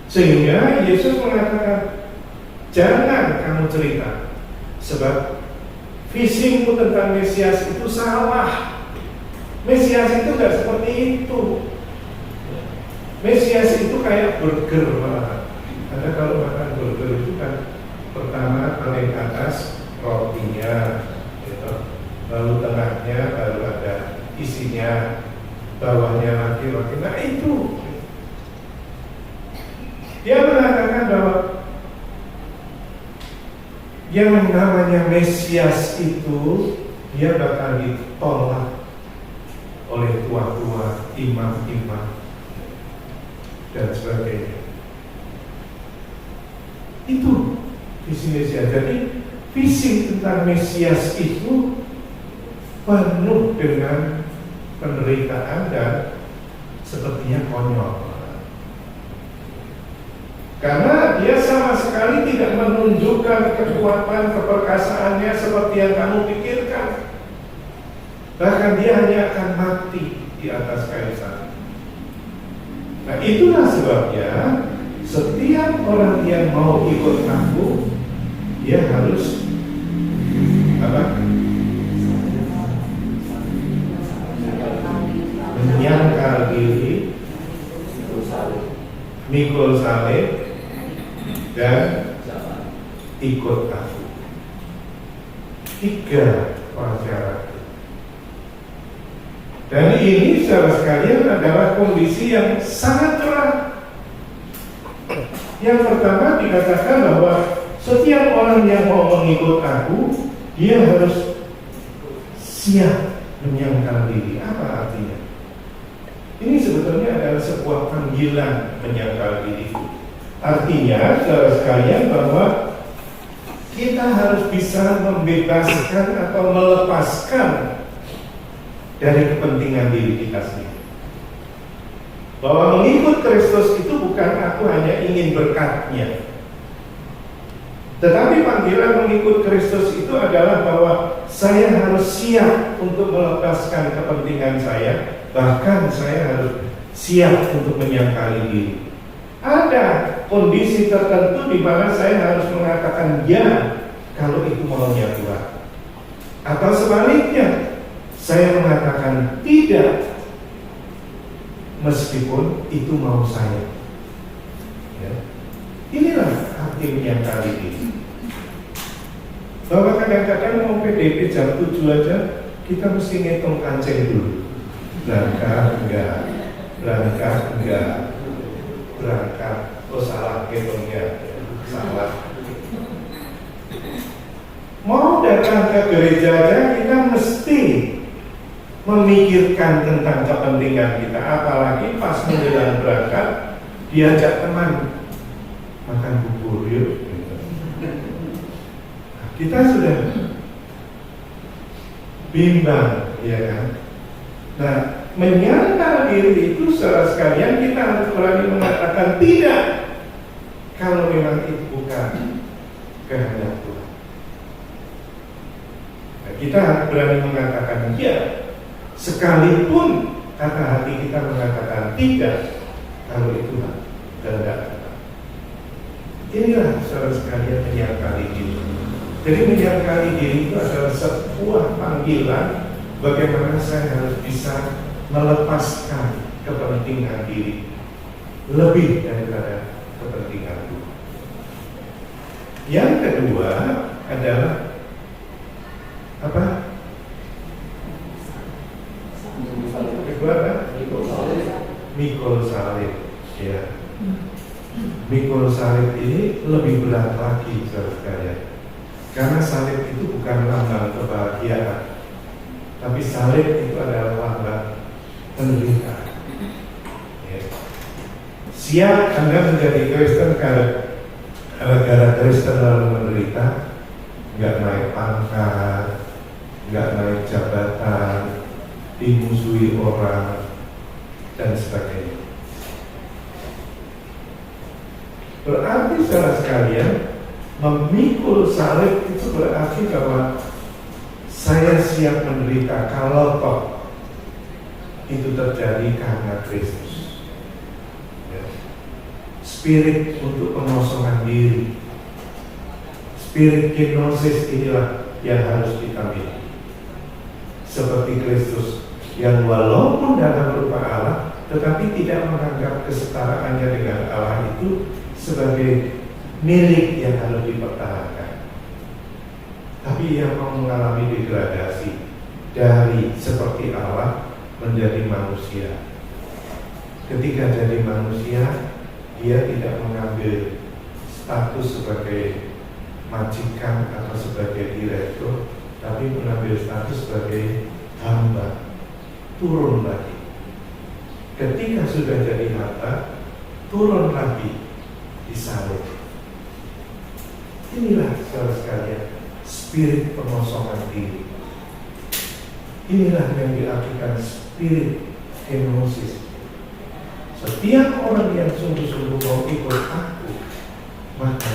Sehingga Yesus mengatakan, jangan kamu cerita, sebab visimu tentang Mesias itu salah. Mesias itu tidak seperti itu. Mesias itu kayak burger malah. Anda kalau makan burger itu kan pertama paling atas rotinya, gitu. Lalu tengahnya baru ada isinya, bawahnya lagi roti. Nah itu. Dia mengatakan bahwa yang namanya Mesias itu dia bakal ditolak oleh tua-tua, imam-imam dan sebagainya. Itu visi Mesias. Jadi visi tentang Mesias itu penuh dengan penderitaan dan sepertinya konyol. Karena dia sama sekali tidak menunjukkan kekuatan keperkasaannya seperti yang kamu pikirkan. Bahkan dia hanya akan mati di atas kayu salib. Nah, itulah sebabnya setiap orang yang mau ikut aku, dia harus apa? Menyangkal diri, mikul salib, dan ikut aku. 3 persyarat. Dan ini saudara sekalian adalah kondisi yang sangat berat. Yang pertama dikatakan bahwa setiap orang yang mau mengikut aku, dia harus siap menyangkal diri. Apa artinya? Ini sebetulnya adalah sebuah panggilan menyangkal diri. Artinya, saudara sekalian, bahwa kita harus bisa membebaskan atau melepaskan dari kepentingan diri kita sendiri. Bahwa mengikut Kristus itu bukan aku hanya ingin berkatnya, tetapi panggilan mengikut Kristus itu adalah bahwa saya harus siap untuk melepaskan kepentingan saya, bahkan saya harus siap untuk menyangkali diri. Ada kondisi tertentu di mana saya harus mengatakan ya kalau itu maunya Tuhan, atau sebaliknya saya mengatakan tidak meskipun itu mau saya. Ya. Inilah arti menyangkali diri. Bahwa kadang-kadang mau PDP jam 7 aja kita mesti ngitung kancing dulu. Berangkat enggak, berangkat, oh salah hitungnya, salah. Mau datang ke gereja aja kita mesti memikirkan tentang kepentingan kita, apalagi pas menjelang berangkat diajak teman makan bubur yuk. Nah, kita sudah bimbang, ya kan? Nah, menyangkal diri itu saudara sekalian kita harus berani mengatakan tidak kalau memang itu bukan kehendak Tuhan. Nah, kita harus berani mengatakan ya sekalipun kata hati kita mengatakan tidak kalau itu kehendak Tuhan. Inilah saudara sekalian menyangkali diri. Jadi menyangkali diri itu adalah sebuah panggilan bagaimana saya harus bisa melepaskan kepentingan diri lebih daripada kepentingan Tuhan. Yang kedua adalah apa? Kedua apa? Mikul salib. Ya. Mikul salib ini lebih berat lagi saudara sekalian. Karena salib itu bukan lambang kebahagiaan, tapi salib itu adalah lambang penderitaan. Ya. Siap Anda menjadi Kristen gara-gara Kristen lalu menderita, nggak naik pangkat, nggak naik jabatan, dimusuhi orang, dan sebagainya. Berarti saudara sekalian, memikul salib itu berarti bahwa saya siap menderita kalau toh itu terjadi karena Kristus. Ya. Spirit untuk pengosongan diri, spirit kenosis inilah yang harus kita miliki. Seperti Kristus yang walaupun dalam rupa Allah, tetapi tidak menganggap kesetaraannya dengan Allah itu sebagai milik yang harus dipertahankan, tapi ia mau mengalami degradasi dari seperti Allah menjadi manusia. Ketika jadi manusia, dia tidak mengambil status sebagai majikan atau sebagai direktur, tapi mengambil status sebagai hamba, turun lagi. Ketika sudah jadi hamba, turun lagi disalib. Inilah saudara sekalian, spirit pengosongan diri. Inilah yang diartikan spirit kenosis. Setiap orang yang sungguh-sungguh mau ikut aku, maka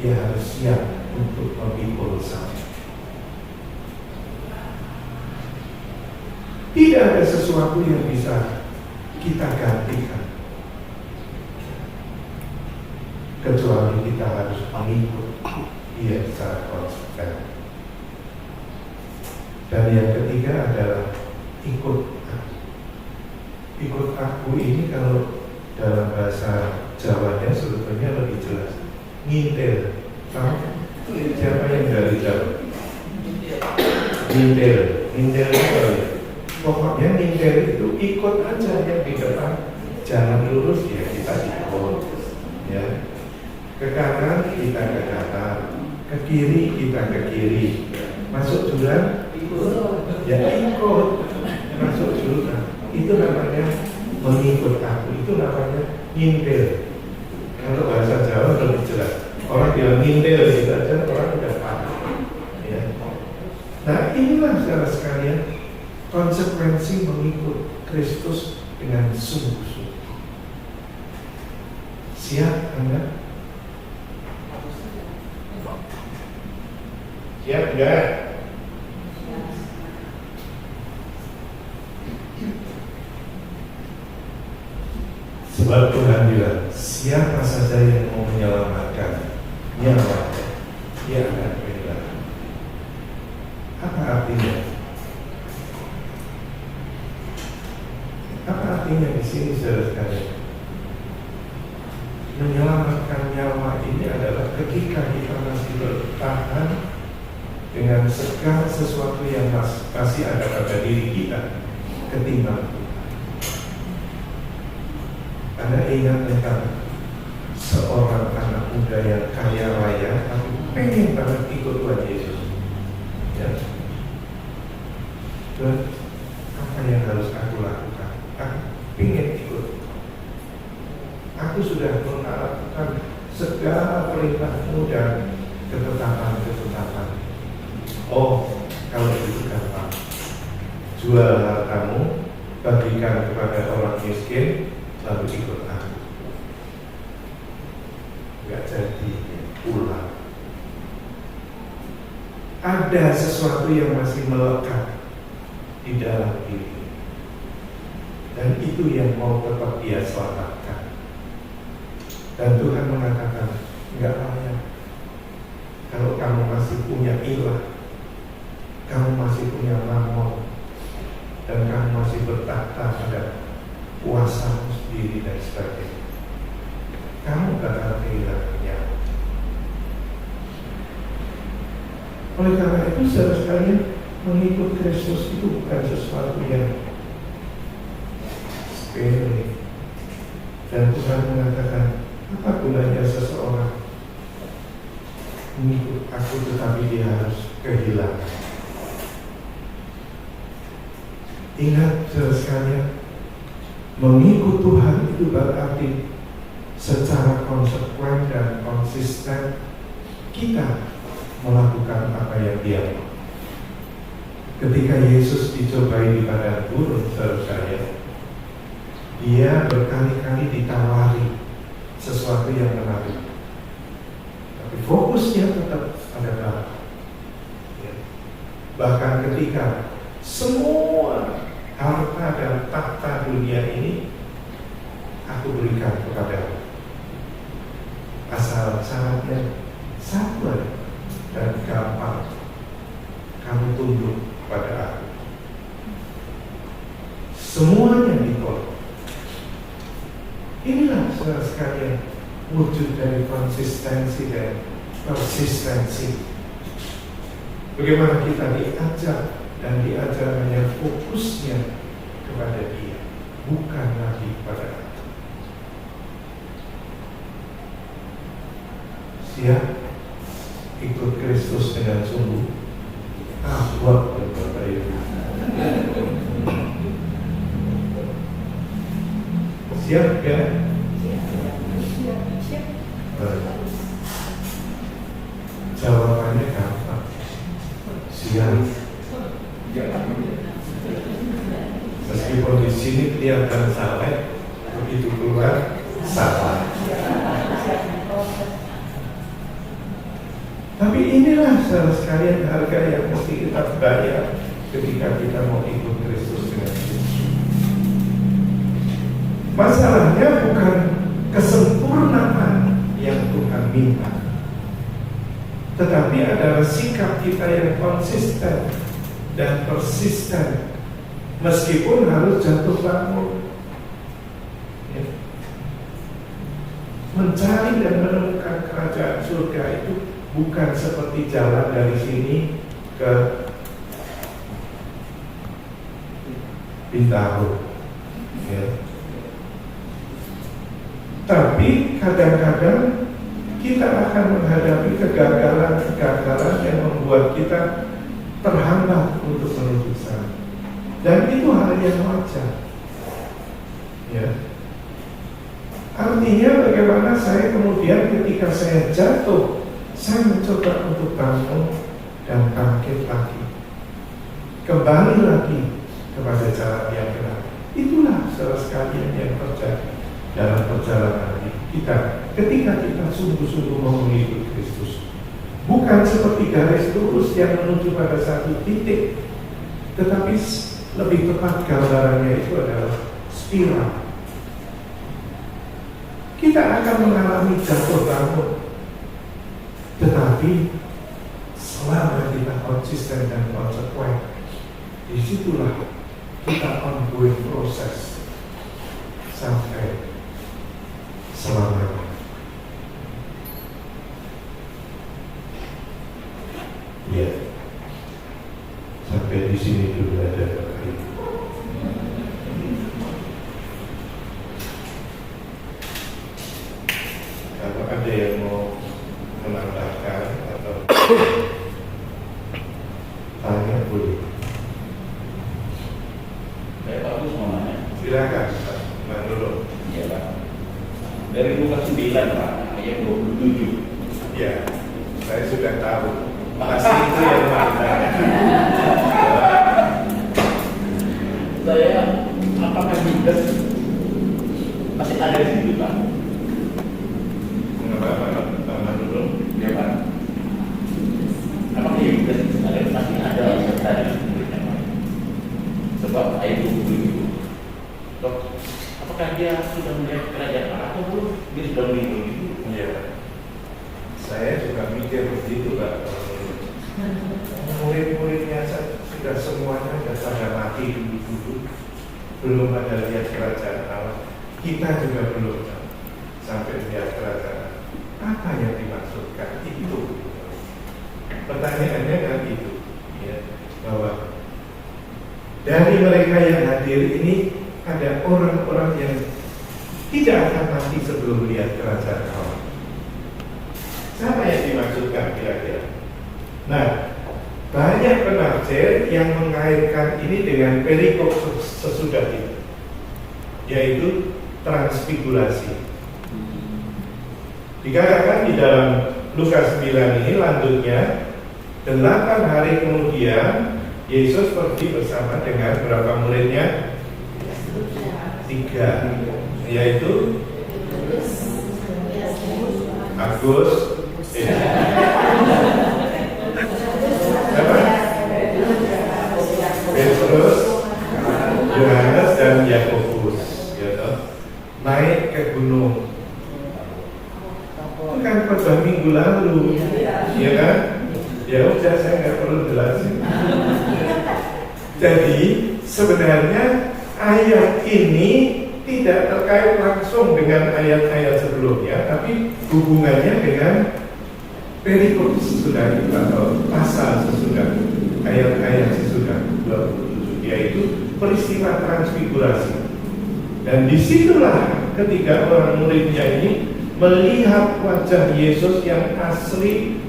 ia harus siap untuk memikul salib. Tidak ada sesuatu yang bisa kita gantikan, kecuali kita harus mengikut Dia secara konsisten. Dan yang ketiga adalah ikut aku. Ikut aku ini kalau dalam bahasa Jawanya sebetulnya lebih jelas. Ngintil. Tahu? Siapa yang dari Jawa? Ngintil. Ngintil itu pokoknya ngintil itu ikut aja yang di depan. Jalan lurus ya kita ikut. Ya. Ke kanan kita ke kanan, ke kiri kita ke kiri. Masuk jurang ya ikut. Masuk jurang itu namanya mengikut aku, itu namanya ngintil. Kalau bahasa Jawa lebih jelas, orang bilang ngintil gitu aja orang udah paham ya. Nah inilah saudara sekalian konsekuensi mengikut Kristus dengan sungguh-sungguh. Siap Anda? Siap enggak? Sebab Tuhan bilang, siapa saja yang mau menyelamatkan nyawanya, dia akan kehilangan. Apa artinya? Apa artinya di sini saudara sekalian? Menyelamatkan nyawa ini adalah ketika kita masih bertahan dengan segala sesuatu yang masih ada pada diri kita ketimbang Tuhan. Anda ingat tentang seorang anak muda yang kaya raya tapi pengen banget ikut Tuhan Yesus ya. Dan apa yang harus aku lakukan? Aku pengen ikut. Aku sudah melakukan segala perintahmu dan ketetapan-ketetapan. Oh, kalau itu gampang. Jual hartamu, bagikan kepada orang miskin, lalu ikut aku. Gak jadi pulang. Ada sesuatu yang masih melekat di dalam diri, dan itu yang mau tetap dia selamatkan. Dan Tuhan mengatakan, enggak layak. Kalau kamu masih punya ilah, kamu masih punya mamon, dan kamu masih bertahta pada kuasamu sendiri dan sebagainya, kamu bakal kehilangannya. Oleh karena itu saudara sekalian, mengikut Kristus itu bukan sesuatu yang sepele. Dan Tuhan mengatakan, apa gunanya seseorang mengikut aku tetapi dia harus kehilangan? Ingat saudara sekalian, mengikut Tuhan itu berarti secara konsekuen dan konsisten kita melakukan apa yang Dia mau. Ketika Yesus dicobai di padang gurun, saudara sekalian, Dia berkali-kali ditawari sesuatu yang menarik, tapi fokusnya tetap pada Bapa. Bahkan ketika semua harta dan tahta dunia ini aku berikan kepadamu, asal syaratnya satu dan gampang, kamu tunduk pada aku. Semuanya ditolak. Inilah saudara sekalian wujud dari konsistensi dan persistensi. Bagaimana kita diajak dan diajar hanya fokusnya kepada Dia, bukan lagi kepada aku. Siap ikut Kristus dengan sungguh. Buat Bapak Ibu. Siap ya? Jawabannya gampang. Siap. Meskipun di sini kelihatan salah, begitu keluar salah. inilah saudara sekalian harga yang mesti kita bayar ketika kita mau ikut Kristus dengan Yesus. Masalahnya bukan kesempurnaan yang Tuhan minta, tetapi adalah sikap kita yang konsisten dan persisten meskipun harus jatuh bangun. Mencari dan menemukan kerajaan surga itu bukan seperti jalan dari sini ke Bintaro, ya. Tapi kadang-kadang kita akan menghadapi kegagalan-kegagalan yang membuat kita terhambat untuk menuju sana. Dan itu hal yang wajar, ya. Artinya bagaimana saya kemudian ketika saya jatuh, saya mencoba untuk bangun dan bangkit lagi, kembali lagi kepada jalan yang benar. Itulah saudara sekalian yang terjadi dalam perjalanan kita ketika kita sungguh-sungguh mau mengikuti Kristus. Bukan seperti garis lurus yang menuju pada satu titik, tetapi lebih tepat gambarannya itu adalah spiral. Kita akan mengalami jatuh bangun, tetapi selama kita konsisten dan konsekuen, disitulah kita ongoing proses sampai selamanya. Ya, sampai di sini dulu ada kali. Kalau ada yang mau menambahkan atau tanya boleh. Saya bagus mau nanya. Silakan, Pak Manolo. Iya, Pak. Dari Lukas 9, Pak, ayat 27. Ya, saya sudah tahu. Pasti itu yang mana. Saya apakah Judas masih ada di situ, Pak? Mengapa Pak Manolo? Ya, Pak. Apakah Judas masih ada serta dengan muridnya, Pak? Sebab ayat 27. Apakah dia sudah melihat kerajaan Allah atau belum? Dia sudah meninggal itu? Ya, saya juga mikir begitu, Pak. Murid-muridnya sudah semuanya sudah pada mati dulu, belum ada lihat kerajaan Allah. Kita juga belum sampai lihat kerajaan. Apa yang dimaksudkan itu? Pertanyaannya kan itu, ya, bahwa dari mereka yang hadir ini ada orang-orang yang tidak akan mati sebelum lihat kerajaan Allah. Siapa yang dimaksudkan kira-kira? Nah, banyak penafsir yang mengaitkan ini dengan perikop sesudah itu, yaitu transfigurasi. Dikatakan di dalam Lukas 9 ini lanjutnya, 8 hari kemudian Yesus pergi bersama dengan berapa muridnya? 3, yaitu Agus, Petrus, Yohanes dan Yakobus, gitu, naik ke gunung. Itu kan pada minggu lalu, ya kan? Ya udah, saya nggak perlu jelasin. Jadi sebenarnya ayat ini tidak terkait langsung dengan ayat-ayat sebelumnya, tapi hubungannya dengan perikop sesudah itu atau pasal sesudah ayat-ayat sesudah 27, yaitu peristiwa transfigurasi. Dan disitulah ketika orang muridnya ini melihat wajah Yesus yang asli,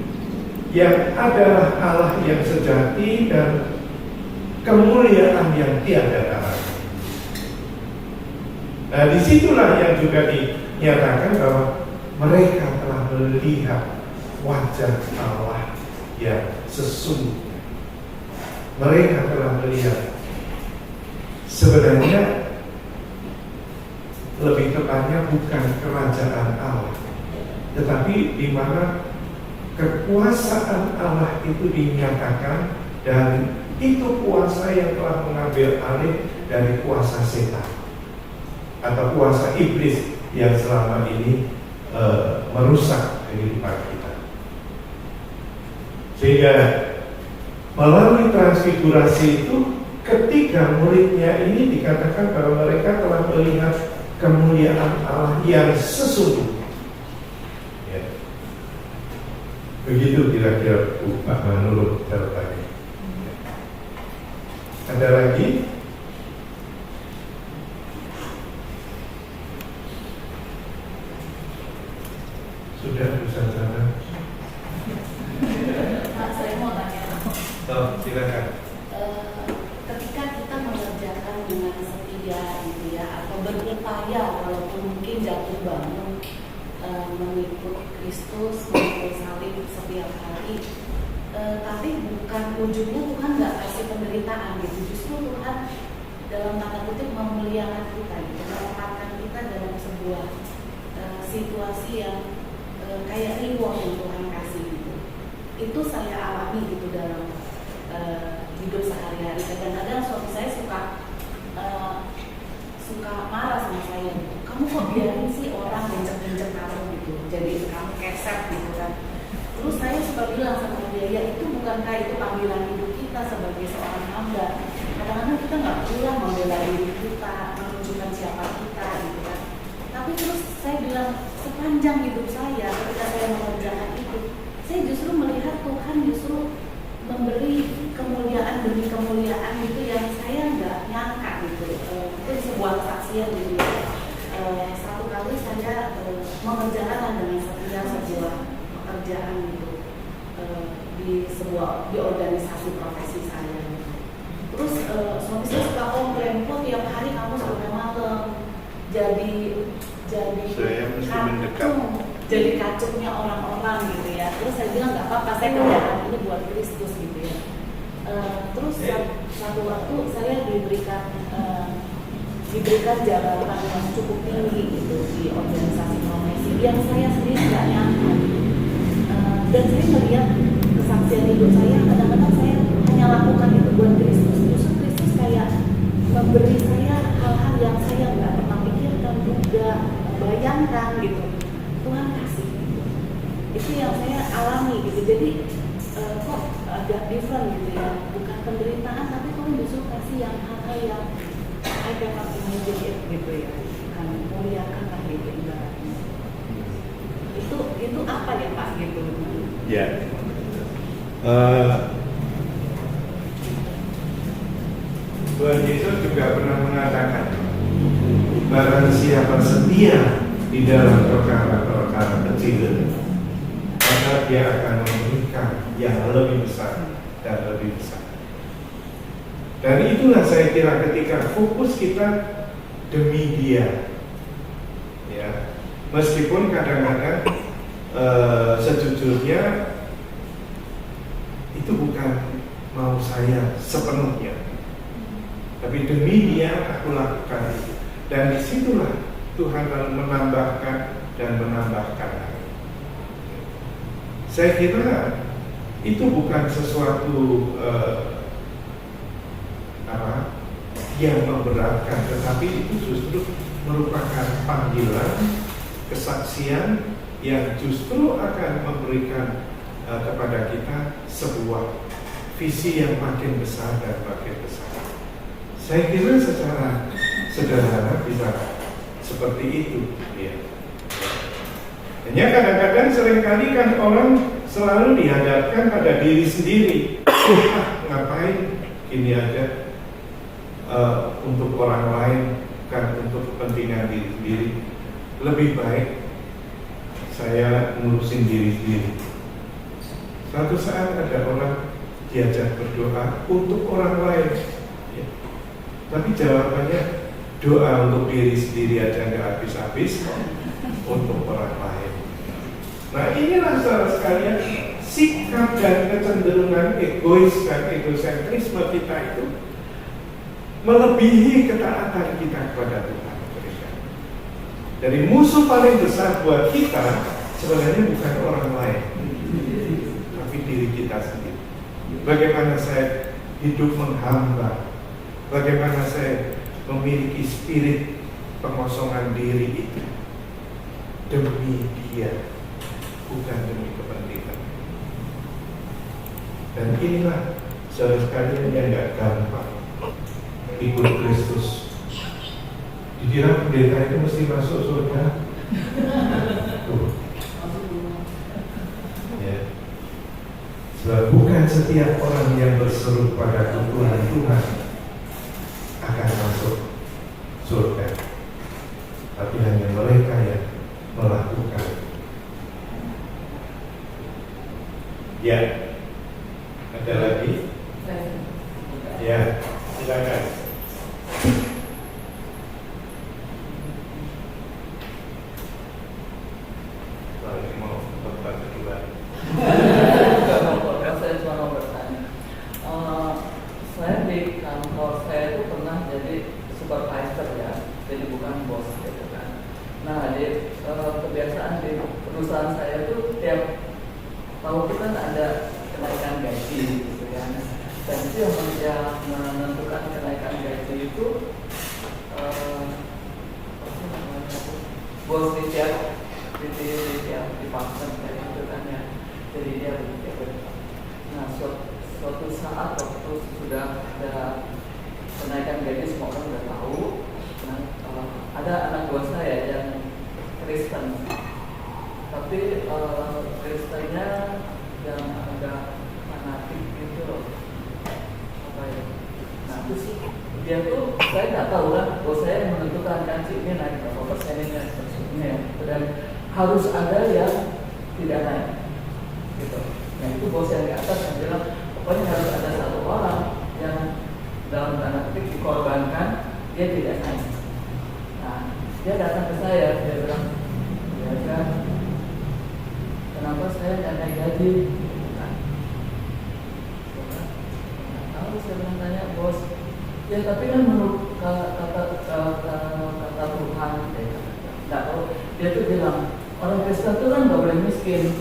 yang adalah Allah yang sejati dan kemuliaan yang tiada tara. Nah, disitulah yang juga dinyatakan bahwa mereka telah melihat wajah Allah yang sesungguhnya. Mereka telah melihat, sebenarnya lebih tepatnya bukan kerajaan Allah, tetapi di mana kekuasaan Allah itu dinyatakan, dan itu kuasa yang telah mengambil alih dari kuasa setan atau kuasa iblis yang selama ini merusak kehidupan kita. Sehingga melalui transfigurasi itu, ketiga muridnya ini dikatakan bahwa mereka telah melihat kemuliaan Allah yang sesungguhnya. Ya. Begitu kira-kira Pak menurut jawabannya. Ada lagi? Sudah bisa sana. Pak, saya mau tanya. Oh, silakan. Ketika kita mengerjakan dengan setia gitu ya, atau berupaya walaupun mungkin jatuh bangun mengikut Kristus, mengikut salib setiap hari, tapi bukan ujungnya Tuhan nggak kasih penderitaan gitu. Justru Tuhan dalam tanda kutip memuliakan kita gitu, menempatkan kita dalam sebuah situasi yang kayak reward yang Tuhan kasih gitu. Itu saya alami gitu dalam hidup sehari-hari. Kadang-kadang suami saya suka marah sama saya gitu. Kamu kok biarin sih orang ngenceng-ngenceng kamu gitu, jadi kamu keset gitu kan. Terus saya suka bilang sama dia, ya itu bukankah itu panggilan hidup kita sebagai seorang hamba. Kadang-kadang kita nggak pulang membela diri kita, menunjukkan siapa kita gitu kan. Tapi terus saya bilang, sepanjang hidup saya ketika saya mengerjakan itu, saya justru melihat Tuhan justru memberi kemuliaan demi kemuliaan gitu yang saya nggak nyangka gitu. Itu sebuah kesaksian gitu ya. Satu kali saya mengerjakan dengan setia sebuah pekerjaan gitu di organisasi profesi saya gitu. Terus suami saya suka komplain, kok tiap hari kamu sampai malam jadi Saya mesti mendekat. jadi kacungnya orang-orang gitu ya. Terus saya bilang nggak apa-apa, saya kerjakan ini buat Kristus gitu ya. Terus satu waktu saya diberikan jabatan yang cukup tinggi gitu di organisasi profesi yang saya sendiri nggak nyangka. Dan saya melihat kesaksian hidup saya, kadang-kadang saya hanya lakukan itu buat Kristus. Justru Kristus kayak memberi saya hal-hal yang saya nggak pernah pikirkan juga, bayangkan gitu. Tuhan kasih gitu. Itu yang saya alami gitu. Jadi kok agak different gitu ya, bukan penderitaan tapi Tuhan justru kasih yang hal-hal yang I cannot imagine gitu ya, bukan muliakan lah gitu ibaratnya. Itu apa ya Pak gitu? Ya. Tuhan Yesus juga pernah mengatakan, barang siapa setia di dalam perkara-perkara kecil, maka dia akan memberikan yang lebih besar dan lebih besar. Dan itulah saya kira ketika fokus kita demi Dia, ya, meskipun kadang-kadang sejujurnya itu bukan mau saya sepenuhnya, tapi demi Dia aku lakukan itu. Dan disitulah Tuhan lalu menambahkan dan menambahkan. Saya kira itu bukan sesuatu yang memberatkan, tetapi itu justru merupakan panggilan, kesaksian yang justru akan memberikan kepada kita sebuah visi yang makin besar dan makin besar. Saya kira secara sederhana bisa seperti itu, ya. Hanya kadang-kadang seringkali kan orang selalu dihadapkan pada diri sendiri. Ngapain ini aja untuk orang lain, kan untuk kepentingan diri sendiri. Lebih baik saya ngurusin diri sendiri. Suatu saat ada orang diajak berdoa untuk orang lain, ya. Tapi jawabannya doa untuk diri sendiri aja nggak habis-habis, untuk orang lain. Nah inilah saudara sekalian, sikap dan kecenderungan egois dan egosentrisme kita itu melebihi ketaatan kita kepada Tuhan. Jadi musuh paling besar buat kita sebenarnya bukan orang lain, diri kita sendiri. Bagaimana saya hidup menghamba, bagaimana saya memiliki spirit pengosongan diri itu demi Dia, bukan demi kepentingan. Dan inilah saudara sekalian yang gak gampang ikut Kristus. Dikira pendeta itu mesti masuk surga. Tuh. Ya. Sebab bukan setiap orang yang berseru pada tuntunan Tuhan akan masuk surga, tapi hanya mereka yang melakukan. Ya, ada lagi? Ya, silakan. Saya mau tempat kedua. Saya cuma mau bertanya. Saya di kantor saya itu pernah jadi supervisor ya, jadi bukan bos gitu kan. Nah, di kebiasaan di perusahaan saya itu tiap tahun kita ada kenaikan gaji gitu kan. Dan itu yang menentukan kenaikan gaji itu bos di tiap departemen kayak gitu kan ya. Jadi dia begitu. Nah, suatu saat waktu sudah ada kenaikan gaji, semua orang sudah tahu. Nah, ada anak buah saya yang Kristen, tapi Kristennya yang agak fanatik gitu loh. Apa ya? Nah, terus dia tuh, saya nggak tahu kan, bos saya yang menentukan kan ini naik berapa persennya sepertinya, dan harus ada yang tidak naik, gitu. Nah, itu bos yang di atas yang bilang pokoknya harus ada satu orang yang dalam tanda petik dikorbankan, dia tidak naik. Nah, dia datang ke saya, dia bilang, ya kan, kenapa saya tidak naik gaji? Nah, tahu saya bilang tanya bos, ya tapi kan menurut kata Tuhan, nggak tahu. Dia tuh bilang orang Kristen tuh kan nggak boleh miskin.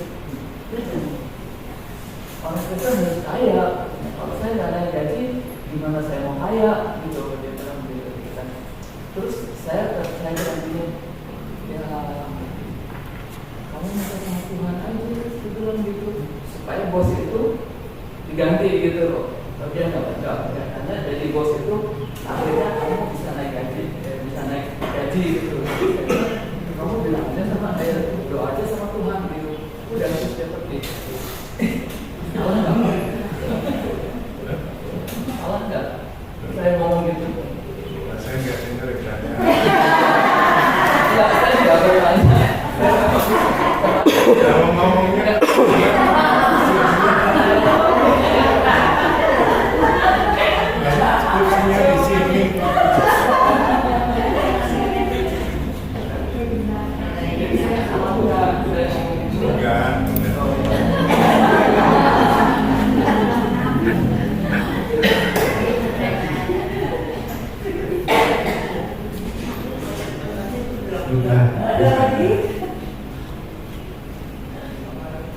Orang Kristen harus kaya. Kalau saya nggak naik gaji, gimana saya mau kaya? Gitu dia bilang begitu kita. Terus saya bilang gini, ya kamu minta sama Tuhan aja, dia bilang gitu, supaya bos itu diganti gitu loh. Tapi dia nggak karena jadi bos itu akhirnya kamu bisa naik gaji, gitu. Kamu bilang aja sama saya, doa aja sama Tuhan gitu. Udah harus dia pergi. Salah nggak? Salah nggak? Saya ngomong gitu. Saya nggak dengar kan. Nggak, saya nggak bertanya. Ngomongnya. Kursinya di sini. Ada lagi?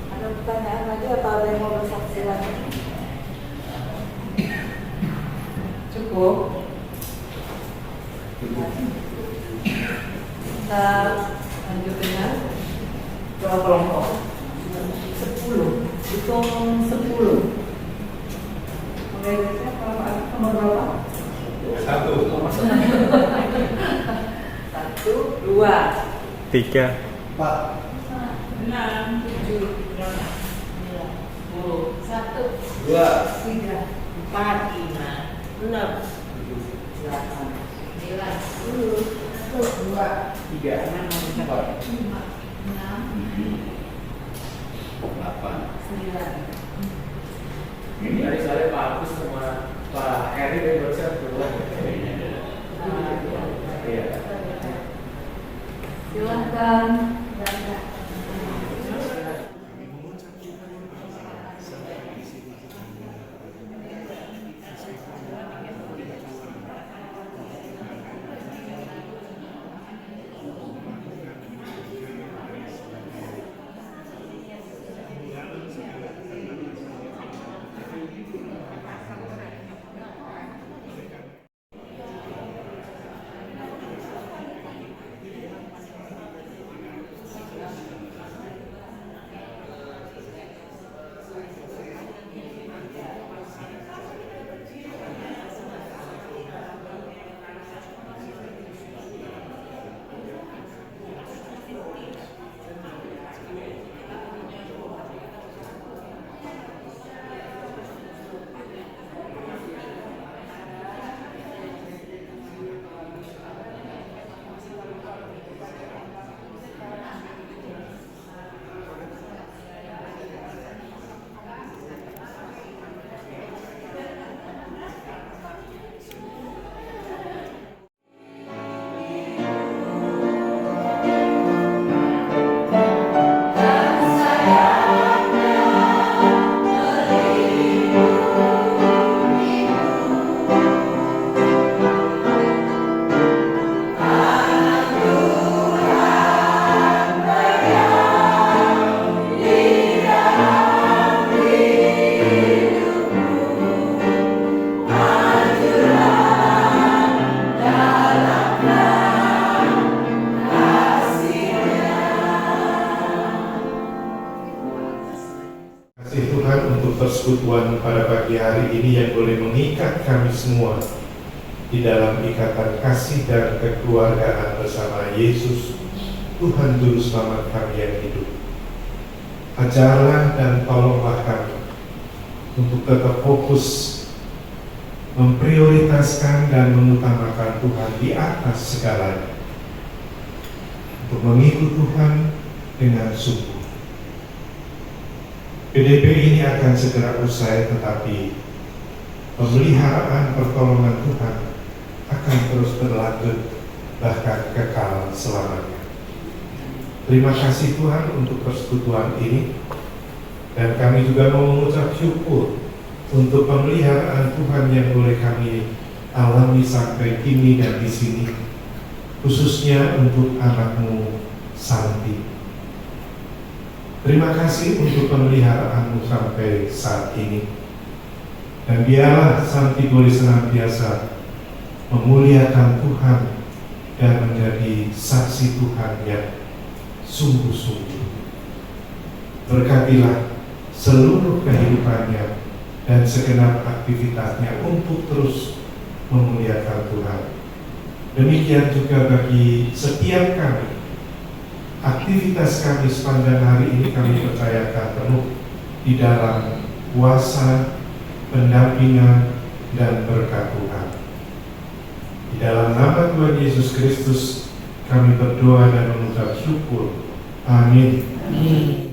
Ada pertanyaan lagi atau ada yang mau bersaksi lagi? Cukup. Kita lanjut dengan doa kelompok 10. Hitung 10. Oke, nomor berapa? 1, 1, 2, 3, 4, 6, 7, 8, 9, 10, 1, 2, 3, 4, 5, 6, 7, 8, 9, 10, 2, 3, 4, 5, 6, 9. Ini dari saya Pak Agus sama Pak Heri dari Borsa keluar. Iya. Silakan. persekutuan pada pagi hari ini yang boleh mengikat kami semua di dalam ikatan kasih dan kekeluargaan bersama Yesus, Tuhan Juru Selamat kami yang hidup. Ajarlah dan tolonglah kami untuk tetap fokus memprioritaskan dan mengutamakan Tuhan di atas segalanya, untuk mengikut Tuhan dengan sungguh. PDP ini akan segera usai, tetapi pemeliharaan pertolongan Tuhan akan terus berlanjut bahkan kekal selamanya. Terima kasih Tuhan untuk persekutuan ini, dan kami juga mau mengucap syukur untuk pemeliharaan Tuhan yang boleh kami alami sampai kini dan di sini, khususnya untuk anakmu Santi. Terima kasih untuk pemeliharaanmu sampai saat ini, dan biarlah Santi boleh senantiasa memuliakan Tuhan dan menjadi saksi Tuhan yang sungguh-sungguh. Berkatilah seluruh kehidupannya dan segenap aktivitasnya untuk terus memuliakan Tuhan. Demikian juga bagi setiap kami, aktivitas kami sepanjang hari ini kami percayakan penuh di dalam kuasa, pendampingan, dan berkat Tuhan. Di dalam nama Tuhan Yesus Kristus kami berdoa dan mengucap syukur. Amin. Amin.